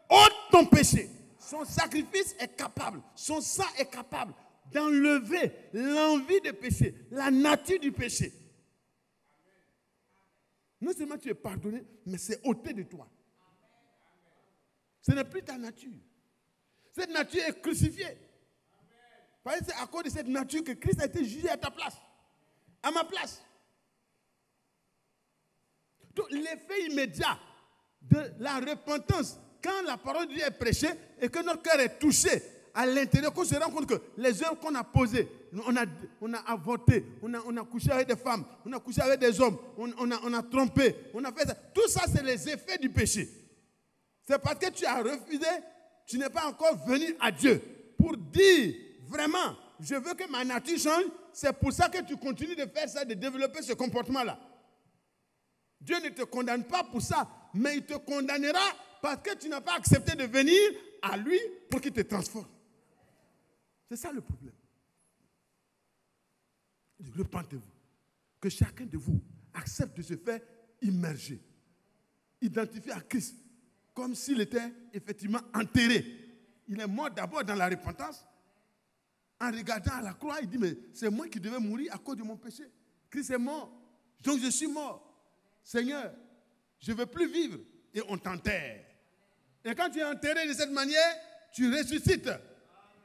ôte ton péché. Son sacrifice est capable, son sang est capable d'enlever l'envie de péché, la nature du péché. Non seulement tu es pardonné, mais c'est ôté de toi. Ce n'est plus ta nature. Cette nature est crucifiée. Parce que c'est à cause de cette nature que Christ a été jugé à ta place, à ma place. Donc l'effet immédiat de la repentance, quand la parole de Dieu est prêchée et que notre cœur est touché à l'intérieur, qu'on se rend compte que les œuvres qu'on a posées, on a avorté, on a couché avec des femmes, on a couché avec des hommes, on a trompé, on a fait ça. Tout ça, c'est les effets du péché. C'est parce que tu as refusé, tu n'es pas encore venu à Dieu pour dire vraiment, je veux que ma nature change. C'est pour ça que tu continues de faire ça, de développer ce comportement-là. Dieu ne te condamne pas pour ça, mais il te condamnera parce que tu n'as pas accepté de venir à lui pour qu'il te transforme. C'est ça le problème. Repentez-vous. Que chacun de vous accepte de se faire immerger, identifier à Christ comme s'il était effectivement enterré. Il est mort d'abord dans la repentance. En regardant à la croix, il dit, mais c'est moi qui devais mourir à cause de mon péché. Christ est mort, donc je suis mort. Seigneur, je ne veux plus vivre. Et on t'enterre. Et quand tu es enterré de cette manière, tu ressuscites.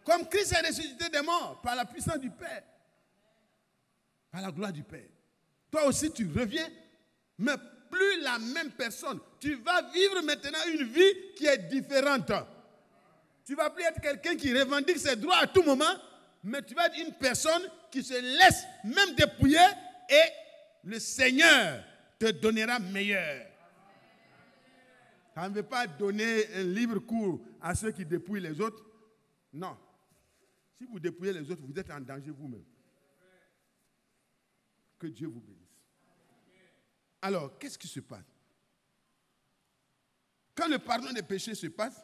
Comme Christ est ressuscité des morts, par la puissance du Père. Par la gloire du Père. Toi aussi, tu reviens, mais plus la même personne. Tu vas vivre maintenant une vie qui est différente. Tu ne vas plus être quelqu'un qui revendique ses droits à tout moment, mais tu vas être une personne qui se laisse même dépouiller et le Seigneur te donnera meilleur. Ça ne veut pas donner un libre cours à ceux qui dépouillent les autres. Non. Si vous dépouillez les autres, vous êtes en danger vous-même. Que Dieu vous bénisse. Alors, qu'est-ce qui se passe? quand le pardon des péchés se passe,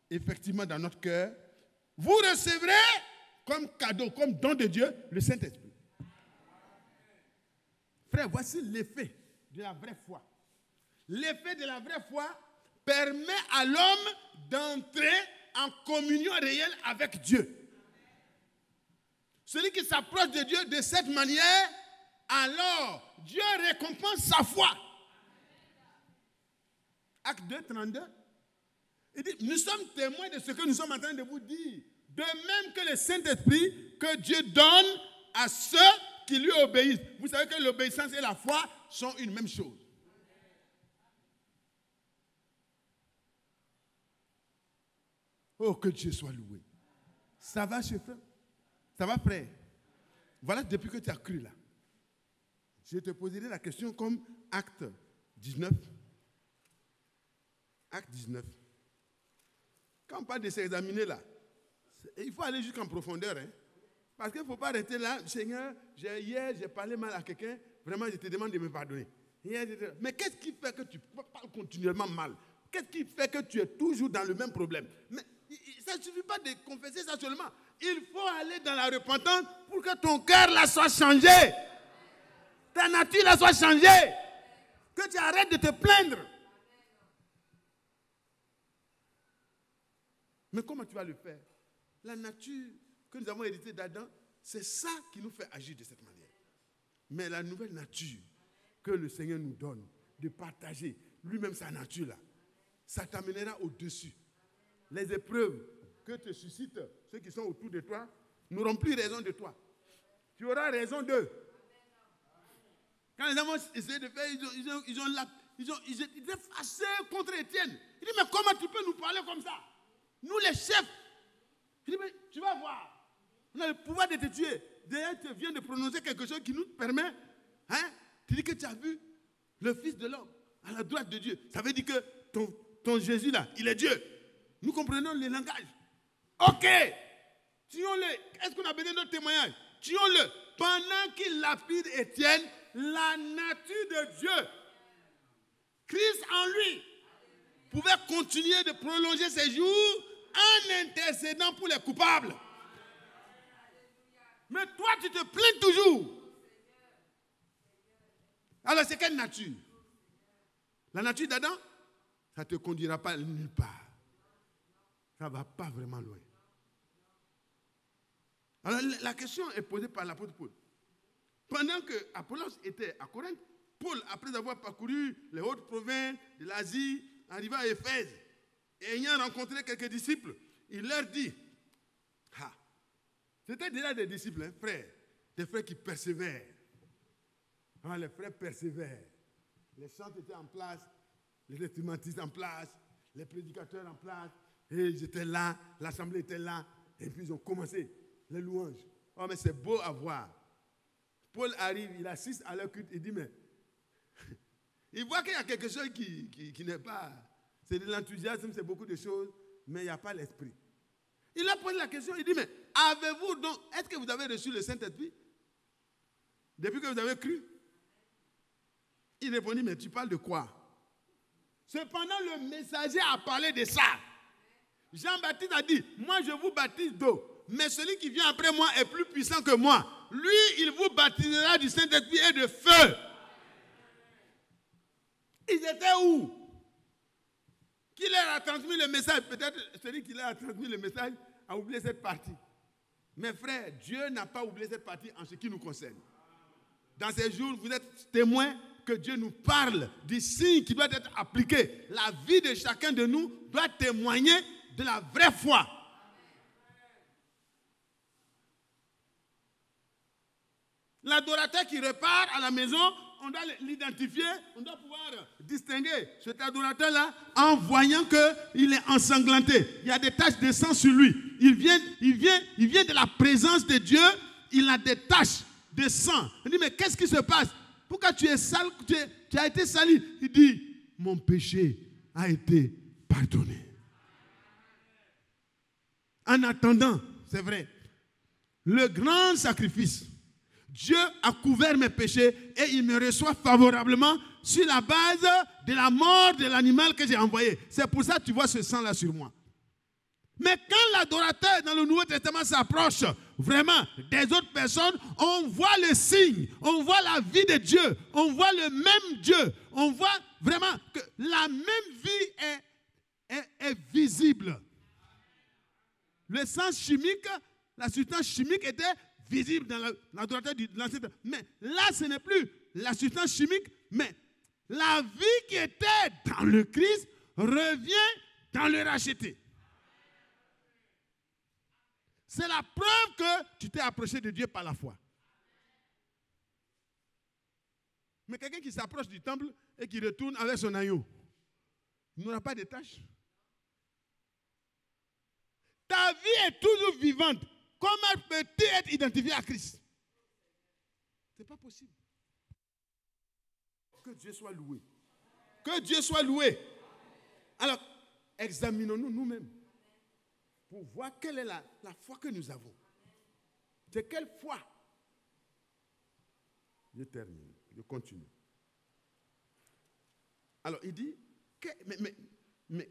effectivement dans notre cœur, vous recevrez comme cadeau, comme don de Dieu, le Saint-Esprit. Frère, voici l'effet de la vraie foi. L'effet de la vraie foi permet à l'homme d'entrer en communion réelle avec Dieu. Celui qui s'approche de Dieu de cette manière, alors Dieu récompense sa foi. Acte 2, 32. Il dit, nous sommes témoins de ce que nous sommes en train de vous dire. De même que le Saint-Esprit que Dieu donne à ceux qui lui obéissent. Vous savez que l'obéissance et la foi sont une même chose. Oh, que Dieu soit loué. Ça va, chef? Ça va, frère? Voilà, depuis que tu as cru là. Je te poserai la question comme acte 19. Acte 19. Quand on parle de s'examiner là, il faut aller jusqu'en profondeur. Hein? Parce qu'il ne faut pas rester là. Seigneur, hier j'ai parlé mal à quelqu'un. Vraiment, je te demande de me pardonner. Mais qu'est-ce qui fait que tu parles continuellement mal? Qu'est-ce qui fait que tu es toujours dans le même problème? Mais ça ne suffit pas de confesser ça seulement. Il faut aller dans la repentance pour que ton cœur là soit changé. Ta nature là soit changée. Que tu arrêtes de te plaindre. Mais comment tu vas le faire? La nature que nous avons héritée d'Adam, c'est ça qui nous fait agir de cette manière. Mais la nouvelle nature que le Seigneur nous donne, de partager lui-même sa nature là, ça t'amènera au-dessus. Les épreuves que te suscitent ceux qui sont autour de toi n'auront plus raison de toi. Tu auras raison d'eux. Quand les hommes essaient de faire, ils étaient fâchés contre Étienne. Il dit, mais comment tu peux nous parler comme ça? Nous les chefs. Il dit, mais tu vas voir. On a le pouvoir de te tuer. D'ailleurs, tu viens de prononcer quelque chose qui nous permet. Hein? Tu dis que tu as vu le Fils de l'homme à la droite de Dieu. Ça veut dire que ton Jésus là, il est Dieu. Nous comprenons le langage. Ok. Tuons-le. Est-ce qu'on a besoin de témoignage? Tuons-le. Pendant qu'il lapide Étienne, la nature de Dieu, Christ en lui, pouvait continuer de prolonger ses jours en intercédant pour les coupables. Mais toi, tu te plains toujours. Alors, c'est quelle nature? La nature d'Adam, ça ne te conduira pas nulle part. Ça ne va pas vraiment loin. Alors, la question est posée par l'apôtre Paul. Pendant que Apollos était à Corinthe, Paul, après avoir parcouru les hautes provinces de l'Asie, arriva à Éphèse, et ayant rencontré quelques disciples, il leur dit, c'était déjà des disciples, hein, frères, des frères qui persévèrent. Les frères persévèrent. Les chants étaient en place, les instrumentistes en place, les prédicateurs en place, et ils étaient là, l'assemblée était là, et puis ils ont commencé les louanges. Oh, mais c'est beau à voir. Paul arrive, il assiste à leur culte, il dit, mais il voit qu'il y a quelque chose qui n'est pas. C'est de l'enthousiasme, c'est beaucoup de choses, mais il n'y a pas l'esprit. Il a posé la question, il dit, mais avez-vous donc, est-ce que vous avez reçu le Saint-Esprit depuis que vous avez cru? Il répondit, mais tu parles de quoi? Cependant, le messager a parlé de ça. Jean-Baptiste a dit, moi je vous baptise d'eau, mais celui qui vient après moi est plus puissant que moi. Lui, il vous baptisera du Saint-Esprit et de feu. Ils étaient où? Qui leur a transmis le message? Peut-être celui qui leur a transmis le message a oublié cette partie. Mes frères, Dieu n'a pas oublié cette partie en ce qui nous concerne. Dans ces jours, vous êtes témoins que Dieu nous parle du signe qui doit être appliqué. La vie de chacun de nous doit témoigner de la vraie foi. L'adorateur qui repart à la maison, on doit l'identifier, on doit pouvoir distinguer cet adorateur-là en voyant qu'il est ensanglanté. Il y a des taches de sang sur lui. Il vient de la présence de Dieu, il a des taches de sang. Il dit, mais qu'est-ce qui se passe? Pourquoi tu es sale, tu as été sali? Il dit, mon péché a été pardonné. En attendant, c'est vrai, le grand sacrifice, Dieu a couvert mes péchés et il me reçoit favorablement sur la base de la mort de l'animal que j'ai envoyé. C'est pour ça que tu vois ce sang-là sur moi. Mais quand l'adorateur dans le Nouveau Testament s'approche vraiment des autres personnes, on voit le signe, on voit la vie de Dieu, on voit le même Dieu, on voit vraiment que la même vie est visible. Le sang chimique, la substance chimique était visible dans l'adorateur de l'Ancien Testament. Mais là, ce n'est plus la substance chimique, mais la vie qui était dans le Christ revient dans le racheté. C'est la preuve que tu t'es approché de Dieu par la foi. Mais quelqu'un qui s'approche du temple et qui retourne avec son agneau, il n'aura pas de tâche. Ta vie est toujours vivante. Comment peux-tu être identifié à Christ? Ce n'est pas possible. Que Dieu soit loué. Que Dieu soit loué. Alors, examinons-nous nous-mêmes pour voir quelle est la foi que nous avons. C'est quelle foi? Je termine, je continue. Alors, il dit, mais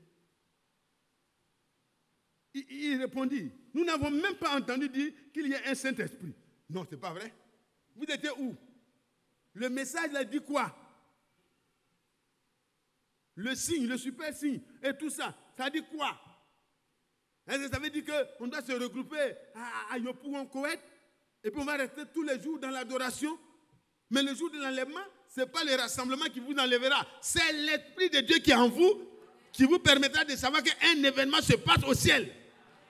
il répondit, nous n'avons même pas entendu dire qu'il y ait un Saint-Esprit. Non, ce n'est pas vrai. Vous étiez où? Le message a dit quoi? Le signe, le super signe et tout ça, ça dit quoi? Ça veut dire qu'on doit se regrouper à Yopou en Koweït et puis on va rester tous les jours dans l'adoration. Mais le jour de l'enlèvement, ce n'est pas le rassemblement qui vous enlèvera. C'est l'Esprit de Dieu qui est en vous, qui vous permettra de savoir qu'un événement se passe au ciel.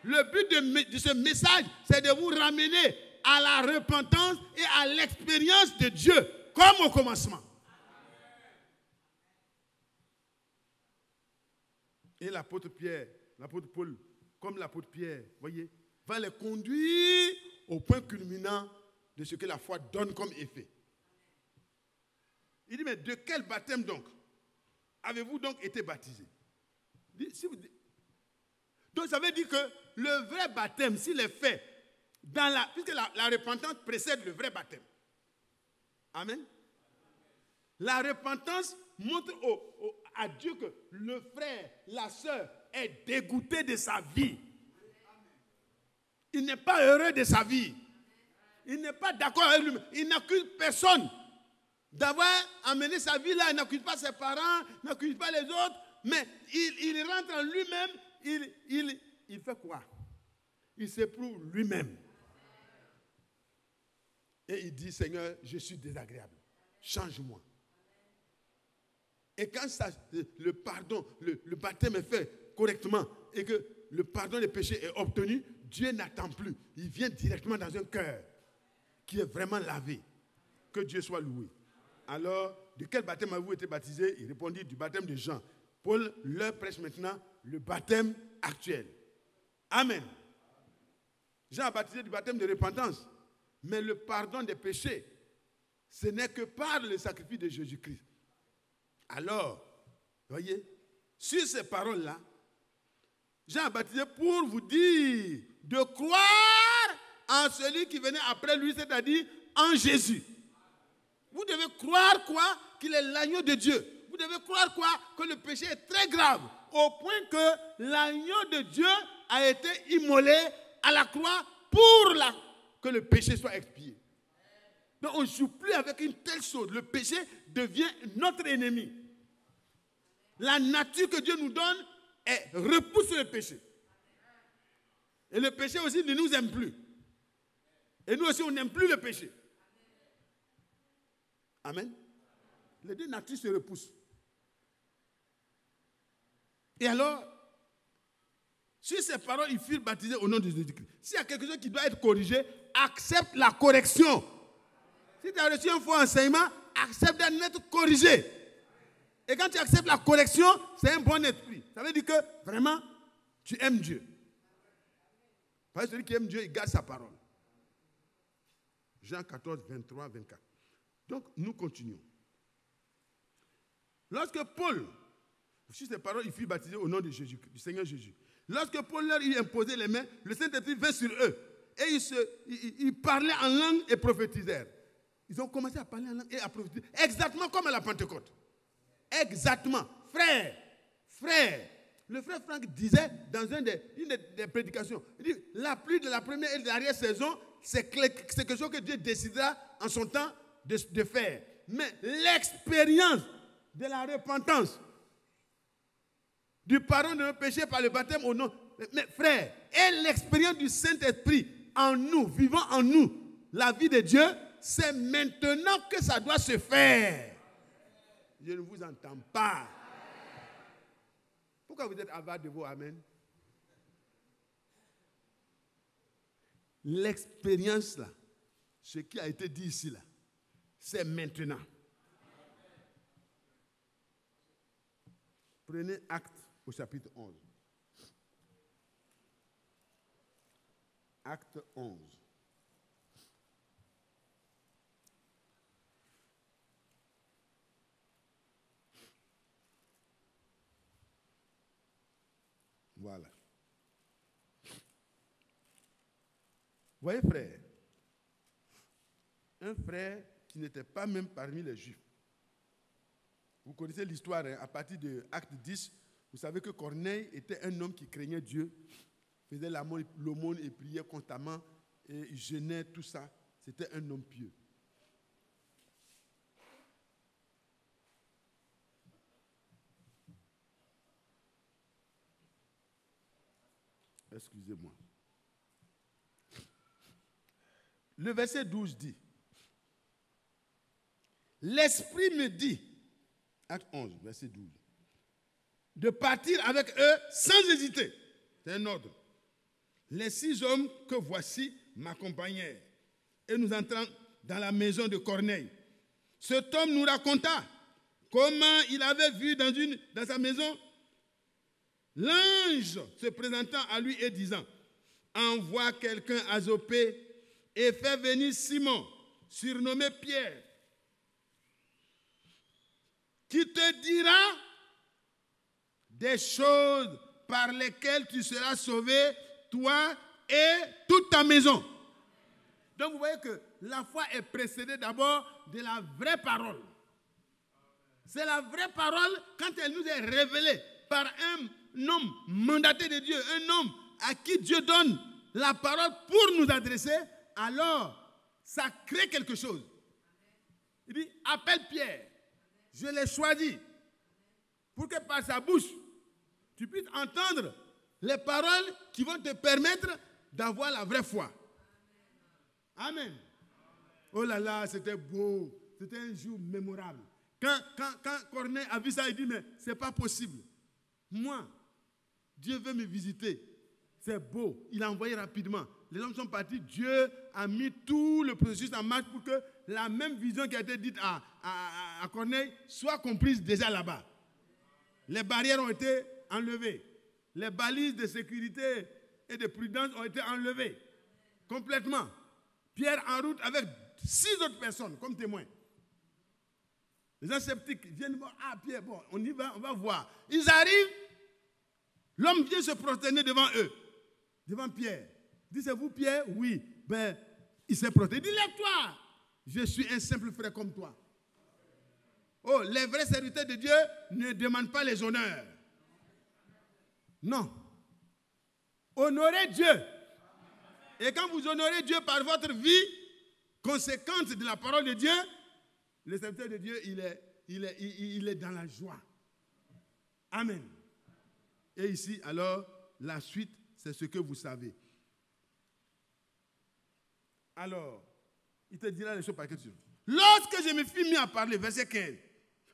Le but de ce message, c'est de vous ramener à la repentance et à l'expérience de Dieu, comme au commencement. Et l'apôtre Pierre, l'apôtre Paul, comme l'apôtre Pierre, voyez, va les conduire au point culminant de ce que la foi donne comme effet. Il dit, mais de quel baptême donc avez-vous donc été baptisés? Donc ça veut dire que le vrai baptême, s'il est fait, puisque la repentance précède le vrai baptême. Amen. La repentance montre à Dieu que le frère, la sœur est dégoûté de sa vie. Il n'est pas heureux de sa vie. Il n'est pas d'accord avec lui-même. Il n'accuse personne d'avoir amené sa vie là. Il n'accuse pas ses parents, il n'accuse pas les autres. Mais il rentre en lui-même. Il fait quoi? Il s'éprouve lui-même. Et il dit, Seigneur, je suis désagréable. Change-moi. Et quand le pardon, le baptême est fait correctement et que le pardon des péchés est obtenu, Dieu n'attend plus. Il vient directement dans un cœur qui est vraiment lavé. Que Dieu soit loué. Alors, de quel baptême avez-vous été baptisé? Il répondit, du baptême de Jean. Paul leur prêche maintenant le baptême actuel. Amen. Jean a baptisé du baptême de repentance. Mais le pardon des péchés, ce n'est que par le sacrifice de Jésus-Christ. Alors, voyez, sur ces paroles-là, Jean a baptisé pour vous dire de croire en celui qui venait après lui, c'est-à-dire en Jésus. Vous devez croire quoi? Qu'il est l'agneau de Dieu. Vous devez croire quoi? Que le péché est très grave, au point que l'agneau de Dieu a été immolé à la croix pour que le péché soit expié. Donc on ne joue plus avec une telle chose. Le péché devient notre ennemi. La nature que Dieu nous donne repousse le péché. Et le péché aussi ne nous aime plus. Et nous aussi, on n'aime plus le péché. Amen. Les deux natures se repoussent. Et alors, sur ces paroles, ils furent baptisés au nom de Jésus-Christ. S'il y a quelque chose qui doit être corrigé, accepte la correction. Si tu as reçu un faux enseignement, accepte d'être corrigé. Et quand tu acceptes la correction, c'est un bon esprit. Ça veut dire que vraiment, tu aimes Dieu. Parce que celui qui aime Dieu, il garde sa parole. Jean 14, 23, 24. Donc, nous continuons. Lorsque Paul, sur ces paroles, il fut baptisé au nom de Jésus, du Seigneur Jésus. Lorsque Paul leur eut imposé les mains, le Saint-Esprit vint sur eux. Et ils parlaient en langue et prophétisèrent. Ils ont commencé à parler en langue et à prophétiser. Exactement comme à la Pentecôte. Exactement. Frère. Le frère Franck disait dans une des prédications, il dit, la pluie de la première et de l'arrière-saison, c'est quelque chose que Dieu décidera en son temps de faire. Mais l'expérience de la repentance, du pardon de nos péchés par le baptême au nom, mais frère, et l'expérience du Saint-Esprit en nous, vivant en nous, la vie de Dieu, c'est maintenant que ça doit se faire. Je ne vous entends pas. Pourquoi vous êtes avare de vos amen? L'expérience là, ce qui a été dit ici là, c'est maintenant. Prenez Actes au chapitre 11. Acte 11. Voilà. Voyez, frère, un frère qui n'était pas même parmi les Juifs. Vous connaissez l'histoire, hein, à partir de Acte 10, vous savez que Corneille était un homme qui craignait Dieu, faisait l'aumône et priait constamment, et il jeûnait, tout ça. C'était un homme pieux. Excusez-moi. Le verset 12 dit, l'Esprit me dit, Acte 11, verset 12, de partir avec eux sans hésiter. C'est un ordre. Les 6 hommes que voici m'accompagnèrent et nous entrons dans la maison de Corneille. Cet homme nous raconta comment il avait vu dans sa maison l'ange se présentant à lui et disant, envoie quelqu'un à Jopé et fais venir Simon, surnommé Pierre, qui te dira des choses par lesquelles tu seras sauvé, toi et toute ta maison. Donc vous voyez que la foi est précédée d'abord de la vraie parole. C'est la vraie parole quand elle nous est révélée par un homme mandaté de Dieu, un homme à qui Dieu donne la parole pour nous adresser, alors ça crée quelque chose. Il dit, appelle Pierre, je l'ai choisi pour que par sa bouche, tu puisses entendre les paroles qui vont te permettre d'avoir la vraie foi. Amen. Oh là là, c'était beau, c'était un jour mémorable. Quand Corneille a vu ça, il dit, mais ce n'est pas possible. Moi, Dieu veut me visiter. C'est beau. Il a envoyé rapidement. Les hommes sont partis. Dieu a mis tout le processus en marche pour que la même vision qui a été dite à Corneille soit comprise déjà là-bas. Les barrières ont été enlevées. Les balises de sécurité et de prudence ont été enlevées. Complètement. Pierre en route avec 6 autres personnes comme témoins. Les gens sceptiques viennent voir, ah Pierre, bon, on y va, on va voir. Ils arrivent, l'homme vient se prosterner devant eux, devant Pierre. Il dit, c'est vous Pierre? Oui. Ben, il s'est prosterné. Il dit, lève-toi, je suis un simple frère comme toi. Oh, les vrais serviteurs de Dieu ne demandent pas les honneurs. Non. Honorez Dieu. Et quand vous honorez Dieu par votre vie conséquente de la parole de Dieu, le serviteur de Dieu, il est dans la joie. Amen. Et ici, alors, la suite, c'est ce que vous savez. Alors, il te dira les choses par question. Lorsque je me suis mis à parler, verset 15,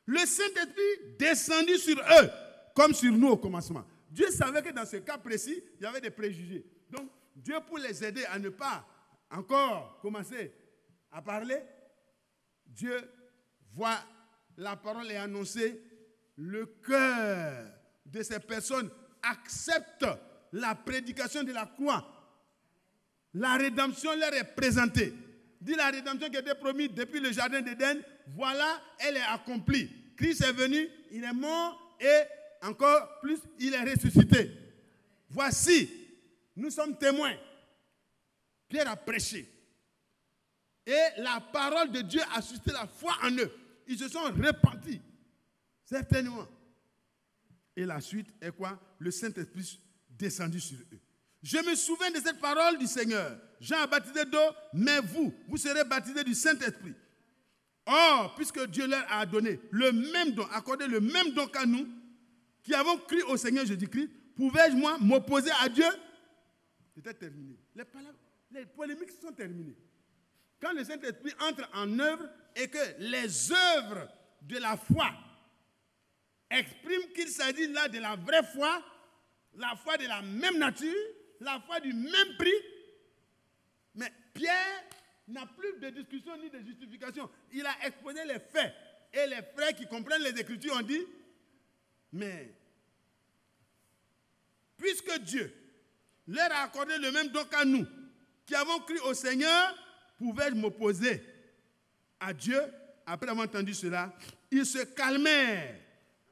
le Saint-Esprit descendit sur eux, comme sur nous au commencement. Dieu savait que dans ce cas précis, il y avait des préjugés. Donc, Dieu, pour les aider à ne pas encore commencer à parler, Dieu voit la parole et annoncée, le cœur de ces personnes accepte la prédication de la croix. La rédemption leur est présentée. Dit la rédemption qui a été promise depuis le jardin d'Éden, voilà, elle est accomplie. Christ est venu, il est mort et encore plus, il est ressuscité. Voici, nous sommes témoins. Pierre a prêché. Et la parole de Dieu a suscité la foi en eux. Ils se sont repentis. Certainement. Et la suite est quoi? Le Saint-Esprit descendu sur eux. Je me souviens de cette parole du Seigneur. Jean a baptisé d'eau, mais vous serez baptisés du Saint-Esprit. Or, puisque Dieu leur a donné le même don, accordé le même don qu'à nous, qui avons cru au Seigneur Jésus-Christ, pouvais-je, moi, m'opposer à Dieu? C'était terminé. Les polémiques sont terminées. Quand le Saint-Esprit entre en œuvre et que les œuvres de la foi expriment qu'il s'agit là de la vraie foi, la foi de la même nature, la foi du même prix, mais Pierre n'a plus de discussion ni de justification. Il a exposé les faits. Et les frères qui comprennent les Écritures ont dit, mais puisque Dieu leur a accordé le même don qu'à nous, qui avons cru au Seigneur, pouvais-je m'opposer à Dieu? Après avoir entendu cela, ils se calmèrent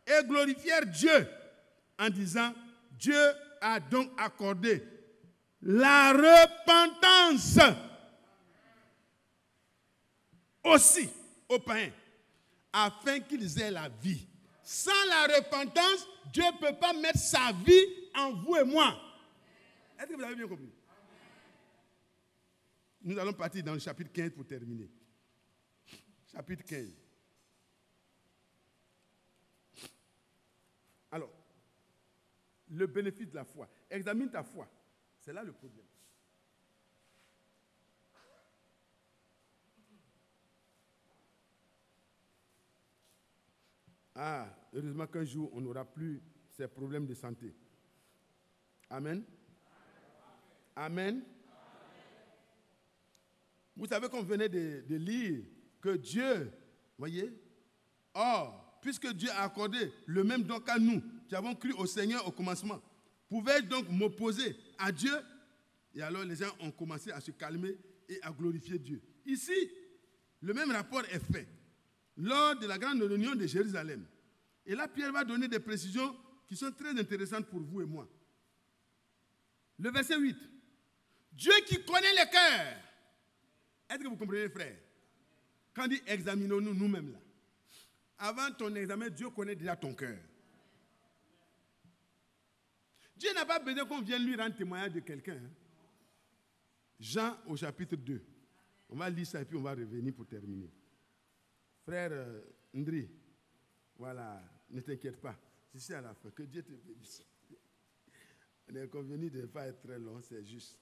et glorifièrent Dieu en disant, Dieu a donc accordé la repentance aussi aux païens, afin qu'ils aient la vie. Sans la repentance, Dieu ne peut pas mettre sa vie en vous et moi. Est-ce que vous avez bien compris? Nous allons partir dans le chapitre 15 pour terminer. Chapitre 15. Alors, le bénéfice de la foi. Examine ta foi. C'est là le problème. Ah, heureusement qu'un jour, on n'aura plus ces problèmes de santé. Amen. Amen. Vous savez qu'on venait de lire que Dieu, voyez, or, puisque Dieu a accordé le même don qu'à nous, qui avons cru au Seigneur au commencement, pouvais-je donc m'opposer à Dieu? Et alors les gens ont commencé à se calmer et à glorifier Dieu. Ici, le même rapport est fait lors de la grande réunion de Jérusalem. Et là, Pierre va donner des précisions qui sont très intéressantes pour vous et moi. Le verset 8. Dieu qui connaît les cœurs. Est-ce que vous comprenez, frère? Quand on dit examinons-nous nous-mêmes là. Avant ton examen, Dieu connaît déjà ton cœur. Dieu n'a pas besoin qu'on vienne lui rendre témoignage de quelqu'un. Hein? Jean au chapitre 2. On va lire ça et puis on va revenir pour terminer. Frère Ndri, voilà, ne t'inquiète pas. Je suis à la fin. Que Dieu te bénisse. On est convenu de ne pas être très long, c'est juste.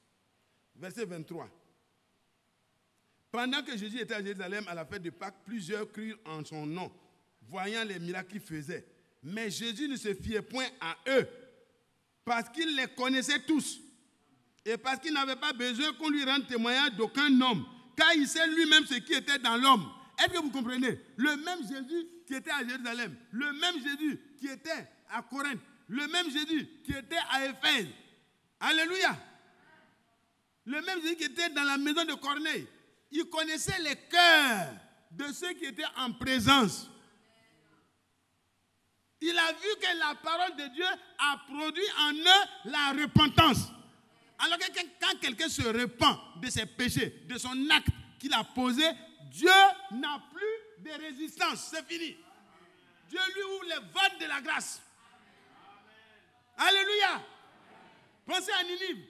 Verset 23. Pendant que Jésus était à Jérusalem à la fête de Pâques, plusieurs crurent en son nom, voyant les miracles qu'il faisait. Mais Jésus ne se fiait point à eux, parce qu'il les connaissait tous. Et parce qu'il n'avait pas besoin qu'on lui rende témoignage d'aucun homme, car il sait lui-même ce qui était dans l'homme. Est-ce que vous comprenez? Le même Jésus qui était à Jérusalem, le même Jésus qui était à Corinthe, le même Jésus qui était à Éphèse. Alléluia. Le même Jésus qui était dans la maison de Corneille. Il connaissait les cœurs de ceux qui étaient en présence. Il a vu que la parole de Dieu a produit en eux la repentance. Alors que quand quelqu'un se repent de ses péchés, de son acte qu'il a posé, Dieu n'a plus de résistance. C'est fini. Dieu lui ouvre les vannes de la grâce. Alléluia. Pensez à Ninive.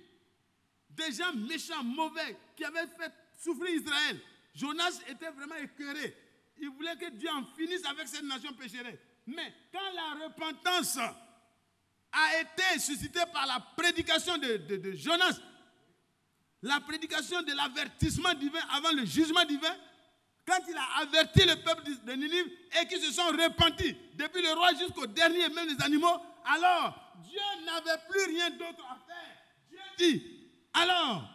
Des gens méchants, mauvais, qui avaient fait souffrir Israël. Jonas était vraiment écœuré. Il voulait que Dieu en finisse avec cette nation pécheresse. Mais quand la repentance a été suscitée par la prédication de Jonas, la prédication de l'avertissement divin avant le jugement divin, quand il a averti le peuple de Ninive et qu'ils se sont repentis, depuis le roi jusqu'au dernier, même les animaux, alors Dieu n'avait plus rien d'autre à faire. Dieu dit, alors,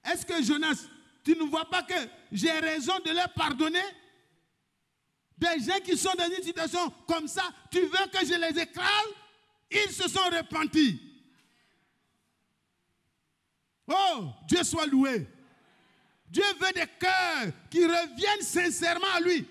est-ce que Jonas, tu ne vois pas que j'ai raison de leur pardonner? Des gens qui sont dans une situation comme ça, tu veux que je les écrase? Ils se sont repentis. Oh, Dieu soit loué. Dieu veut des cœurs qui reviennent sincèrement à lui.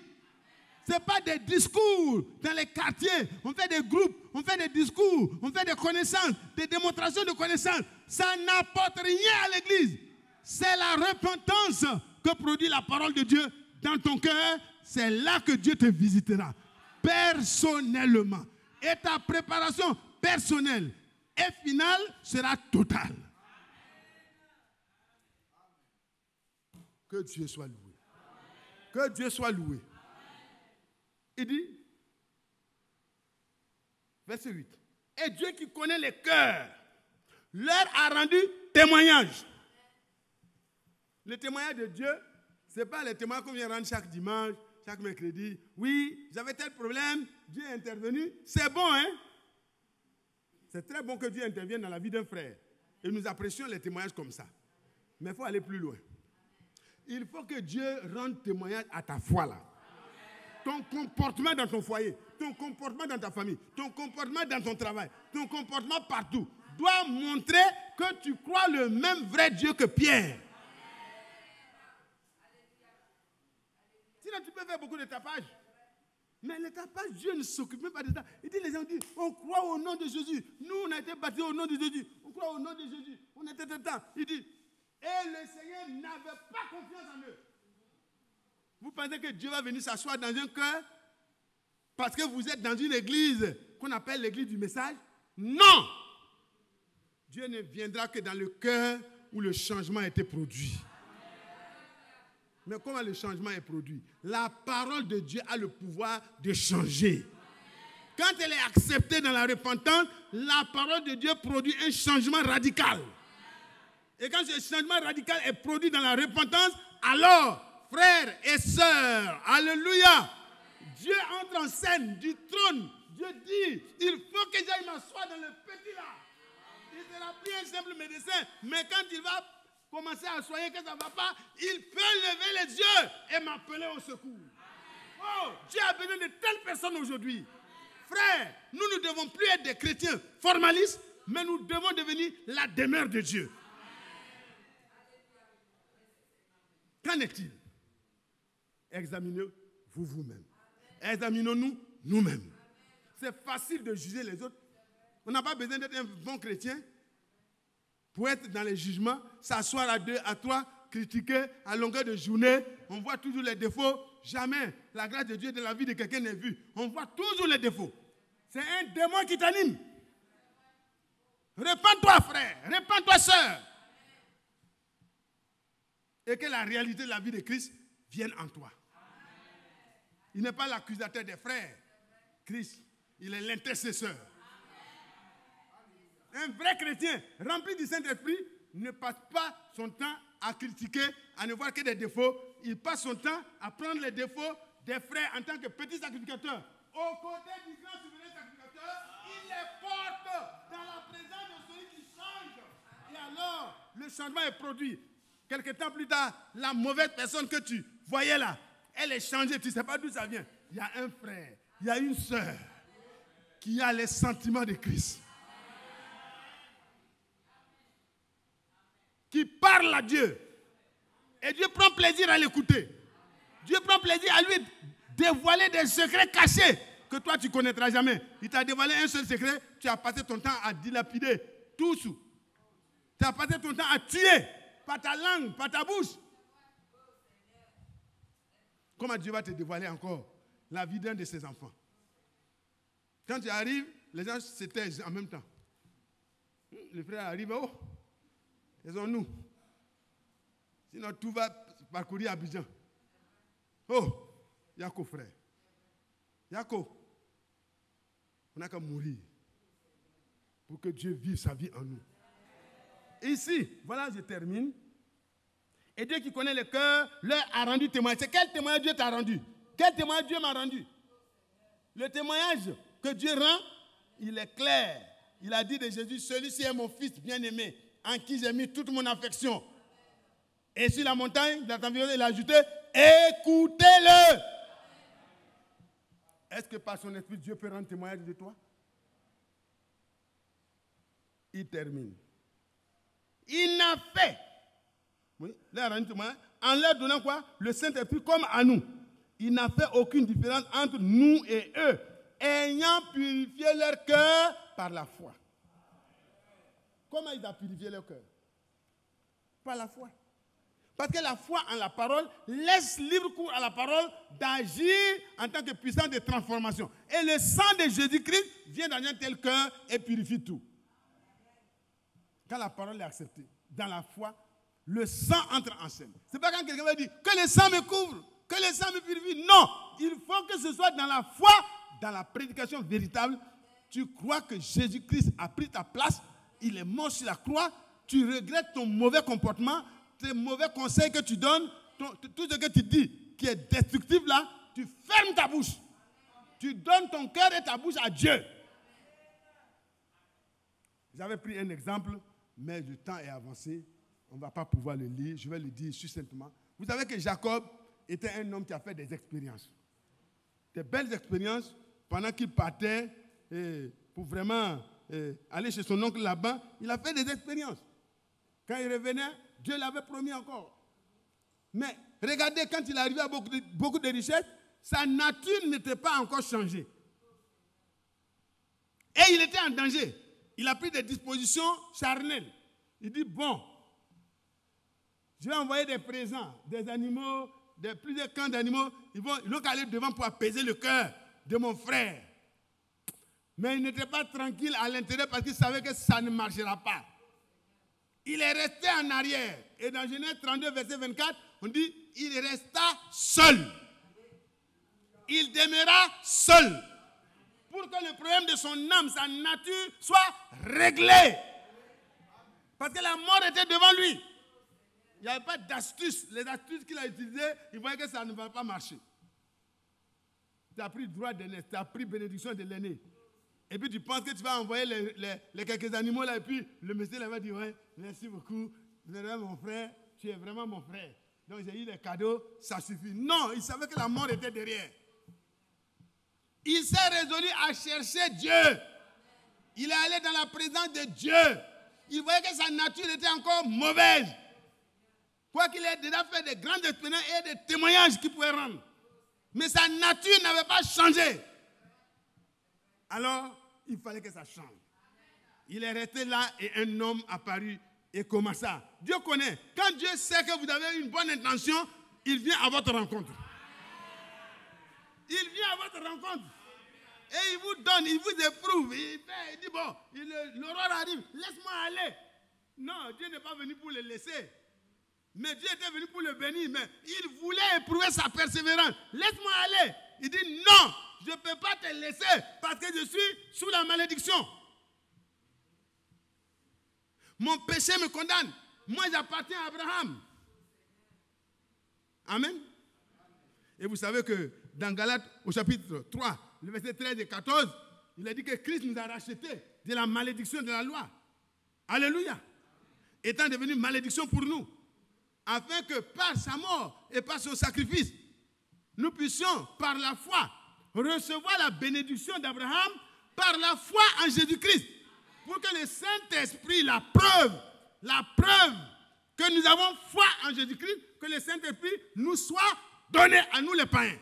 Ce n'est pas des discours dans les quartiers. On fait des groupes, on fait des discours, on fait des connaissances, des démonstrations de connaissances. Ça n'apporte rien à l'église. C'est la repentance que produit la parole de Dieu dans ton cœur, c'est là que Dieu te visitera personnellement. Et ta préparation personnelle et finale sera totale. Que Dieu soit loué. Que Dieu soit loué. Il dit, verset 8, et Dieu qui connaît les cœurs leur a rendu témoignage. Le témoignage de Dieu, ce n'est pas le témoignage qu'on vient rendre chaque dimanche, chaque mercredi. Oui, j'avais tel problème, Dieu est intervenu. C'est bon, hein? C'est très bon que Dieu intervienne dans la vie d'un frère. Et nous apprécions les témoignages comme ça. Mais il faut aller plus loin. Il faut que Dieu rende témoignage à ta foi là. Ton comportement dans ton foyer, ton comportement dans ta famille, ton comportement dans ton travail, ton comportement partout doit montrer que tu crois le même vrai Dieu que Pierre. Sinon tu peux faire beaucoup de tapage. Mais le tapage, Dieu ne s'occupe même pas de ça. Il dit, les gens disent, on croit au nom de Jésus. Nous, on a été baptisés au nom de Jésus. On croit au nom de Jésus. On était dedans. Il dit, et le Seigneur n'avait pas confiance en eux. Vous pensez que Dieu va venir s'asseoir dans un cœur parce que vous êtes dans une église qu'on appelle l'église du message? Non! Dieu ne viendra que dans le cœur où le changement a été produit. Mais comment le changement est produit? La parole de Dieu a le pouvoir de changer. Quand elle est acceptée dans la repentance, la parole de Dieu produit un changement radical. Et quand ce changement radical est produit dans la repentance, alors, frères et sœurs, alléluia, Dieu entre en scène du trône. Dieu dit, il faut que j'aille m'asseoir dans le petit là. Il sera pris un simple médecin, mais quand il va commencer à soigner que ça ne va pas, il peut lever les yeux et m'appeler au secours. Oh, Dieu a besoin de telles personnes aujourd'hui. Frères, nous ne devons plus être des chrétiens formalistes, mais nous devons devenir la demeure de Dieu. Qu'en est-il? Examinez-vous vous-même. Examinons-nous nous-mêmes. C'est facile de juger les autres. On n'a pas besoin d'être un bon chrétien pour être dans les jugements, s'asseoir à 2, à 3, critiquer à longueur de journée. On voit toujours les défauts. Jamais la grâce de Dieu dans la vie de quelqu'un n'est vue. On voit toujours les défauts. C'est un démon qui t'anime. Répands-toi, frère. Répands-toi, sœur. Et que la réalité de la vie de Christ vienne en toi. Il n'est pas l'accusateur des frères. Christ, il est l'intercesseur. Un vrai chrétien rempli du Saint-Esprit ne passe pas son temps à critiquer, à ne voir que des défauts. Il passe son temps à prendre les défauts des frères en tant que petit sacrificateur. Au côté du grand souverain sacrificateur, il les porte dans la présence de celui qui change. Et alors, le changement est produit. Quelque temps plus tard, la mauvaise personne que tu voyais là, elle est changée. Tu ne sais pas d'où ça vient. Il y a un frère, il y a une sœur qui a les sentiments de Christ. Qui parle à Dieu. Et Dieu prend plaisir à l'écouter. Dieu prend plaisir à lui dévoiler des secrets cachés que toi tu ne connaîtras jamais. Il t'a dévoilé un seul secret, tu as passé ton temps à dilapider tout sous. Tu as passé ton temps à tuer par ta langue, par ta bouche. Comment Dieu va te dévoiler encore la vie d'un de ses enfants? Quand tu arrives, les gens se taisent en même temps. Le frère arrive, oh, taisons-nous. Sinon tout va parcourir Abidjan. Oh, Yako frère. Yako, on n'a qu'à mourir pour que Dieu vive sa vie en nous. Ici, voilà, je termine. Et Dieu qui connaît le cœur leur a rendu témoignage. C'est quel témoignage Dieu t'a rendu? Quel témoignage Dieu m'a rendu? Le témoignage que Dieu rend, il est clair. Il a dit de Jésus, celui-ci est mon fils bien-aimé, en qui j'ai mis toute mon affection. Et sur la montagne, dans il a ajouté, écoutez-le. Est-ce que par son esprit, Dieu peut rendre témoignage de toi? Il termine. Il n'a fait, oui, en leur donnant quoi? Le Saint-Esprit comme à nous. Il n'a fait aucune différence entre nous et eux, ayant purifié leur cœur par la foi. Comment il a purifié leur cœur? Par la foi. Parce que la foi en la parole laisse libre cours à la parole d'agir en tant que puissance de transformation. Et le sang de Jésus-Christ vient dans un tel cœur et purifie tout. Quand la parole est acceptée, dans la foi, le sang entre en scène. Ce n'est pas quand quelqu'un va dire que le sang me couvre, que le sang me purifie. Non, il faut que ce soit dans la foi, dans la prédication véritable. Tu crois que Jésus-Christ a pris ta place, il est mort sur la croix, tu regrettes ton mauvais comportement, tes mauvais conseils que tu donnes, tout ce que tu dis qui est destructif là, tu fermes ta bouche. Tu donnes ton cœur et ta bouche à Dieu. J'avais pris un exemple, mais le temps est avancé. On ne va pas pouvoir le lire. Je vais le dire succinctement. Vous savez que Jacob était un homme qui a fait des expériences. Des belles expériences pendant qu'il partait pour vraiment aller chez son oncle Laban. Il a fait des expériences. Quand il revenait, Dieu l'avait promis encore. Mais regardez, quand il arrivait à beaucoup de richesses, sa nature n'était pas encore changée. Et il était en danger. Il a pris des dispositions charnelles. Il dit, bon, je vais envoyer des présents, des animaux, plusieurs camps d'animaux. Ils vont aller devant pour apaiser le cœur de mon frère. Mais il n'était pas tranquille à l'intérieur parce qu'il savait que ça ne marchera pas. Il est resté en arrière. Et dans Genèse 32, verset 24, on dit, il resta seul. Il demeura seul. Pour que le problème de son âme, sa nature, soit réglé. Parce que la mort était devant lui. Il n'y avait pas d'astuce. Les astuces qu'il a utilisées, il voyait que ça ne va pas marcher. Tu as pris droit d'aîné, tu as pris bénédiction de l'aîné. Et puis tu penses que tu vas envoyer les quelques animaux là, et puis le monsieur là va dire, ouais, merci beaucoup, vous êtes mon frère, tu es vraiment mon frère. Donc j'ai eu les cadeaux, ça suffit. Non, il savait que la mort était derrière. Il s'est résolu à chercher Dieu. Il est allé dans la présence de Dieu. Il voyait que sa nature était encore mauvaise. Quoi qu'il ait déjà fait de grandes expériences et des témoignages qu'il pouvait rendre. Mais sa nature n'avait pas changé. Alors, il fallait que ça change. Il est resté là et un homme apparut et commença. Dieu connaît. Quand Dieu sait que vous avez une bonne intention, il vient à votre rencontre. Il vient à votre rencontre. Et il vous donne, il vous éprouve. Il dit, bon, l'aurore arrive, laisse-moi aller. Non, Dieu n'est pas venu pour le laisser. Mais Dieu était venu pour le bénir. Mais il voulait éprouver sa persévérance. Laisse-moi aller. Il dit, non, je ne peux pas te laisser parce que je suis sous la malédiction. Mon péché me condamne. Moi, j'appartiens à Abraham. Amen. Et vous savez que dans Galates, au chapitre 3, le verset 13 et 14, il a dit que Christ nous a rachetés de la malédiction de la loi. Alléluia. Étant devenu malédiction pour nous. Afin que par sa mort et par son sacrifice, nous puissions, par la foi, recevoir la bénédiction d'Abraham par la foi en Jésus-Christ. Pour que le Saint-Esprit, la preuve que nous avons foi en Jésus-Christ, que le Saint-Esprit nous soit donné à nous les païens.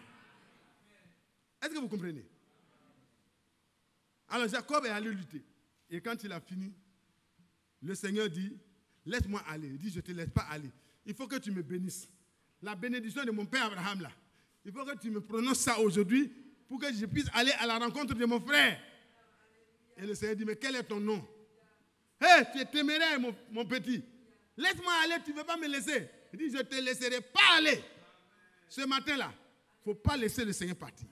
Est-ce que vous comprenez? Alors Jacob est allé lutter. Et quand il a fini, le Seigneur dit, laisse-moi aller. Il dit, je ne te laisse pas aller. Il faut que tu me bénisses. La bénédiction de mon père Abraham là. Il faut que tu me prononces ça aujourd'hui pour que je puisse aller à la rencontre de mon frère. Et le Seigneur dit, mais quel est ton nom? Hé, tu es téméraire, mon petit. Laisse-moi aller, tu ne veux pas me laisser. Il dit, je ne te laisserai pas aller. Ce matin-là, il ne faut pas laisser le Seigneur partir.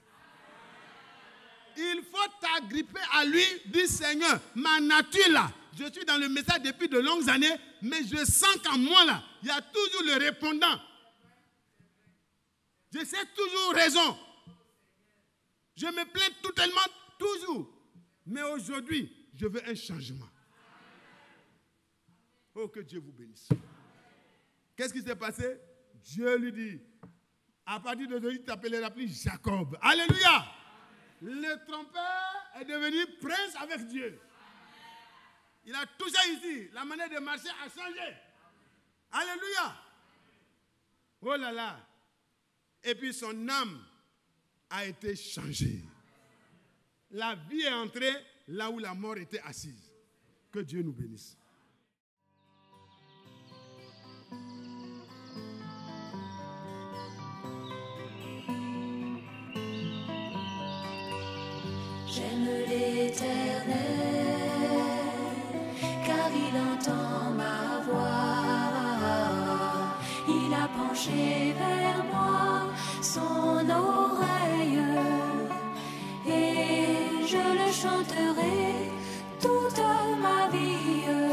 Il faut t'agripper à lui, dit Seigneur, ma nature là, je suis dans le message depuis de longues années, mais je sens qu'en moi là, il y a toujours le répondant. Je sais toujours raison. Je me plains totalement, toujours. Mais aujourd'hui, je veux un changement. Oh, que Dieu vous bénisse. Qu'est-ce qui s'est passé? Dieu lui dit, à partir d'aujourd'hui, tu t'appelleras plus Jacob. Alléluia. Le trompeur est devenu prince avec Dieu. Il a touché ici. La manière de marcher a changé. Alléluia. Oh là là. Et puis son âme a été changée. La vie est entrée là où la mort était assise. Que Dieu nous bénisse. J'aime l'Éternel, car il entend ma voix. Il a penché vers moi son oreille, et je le chanterai toute ma vie.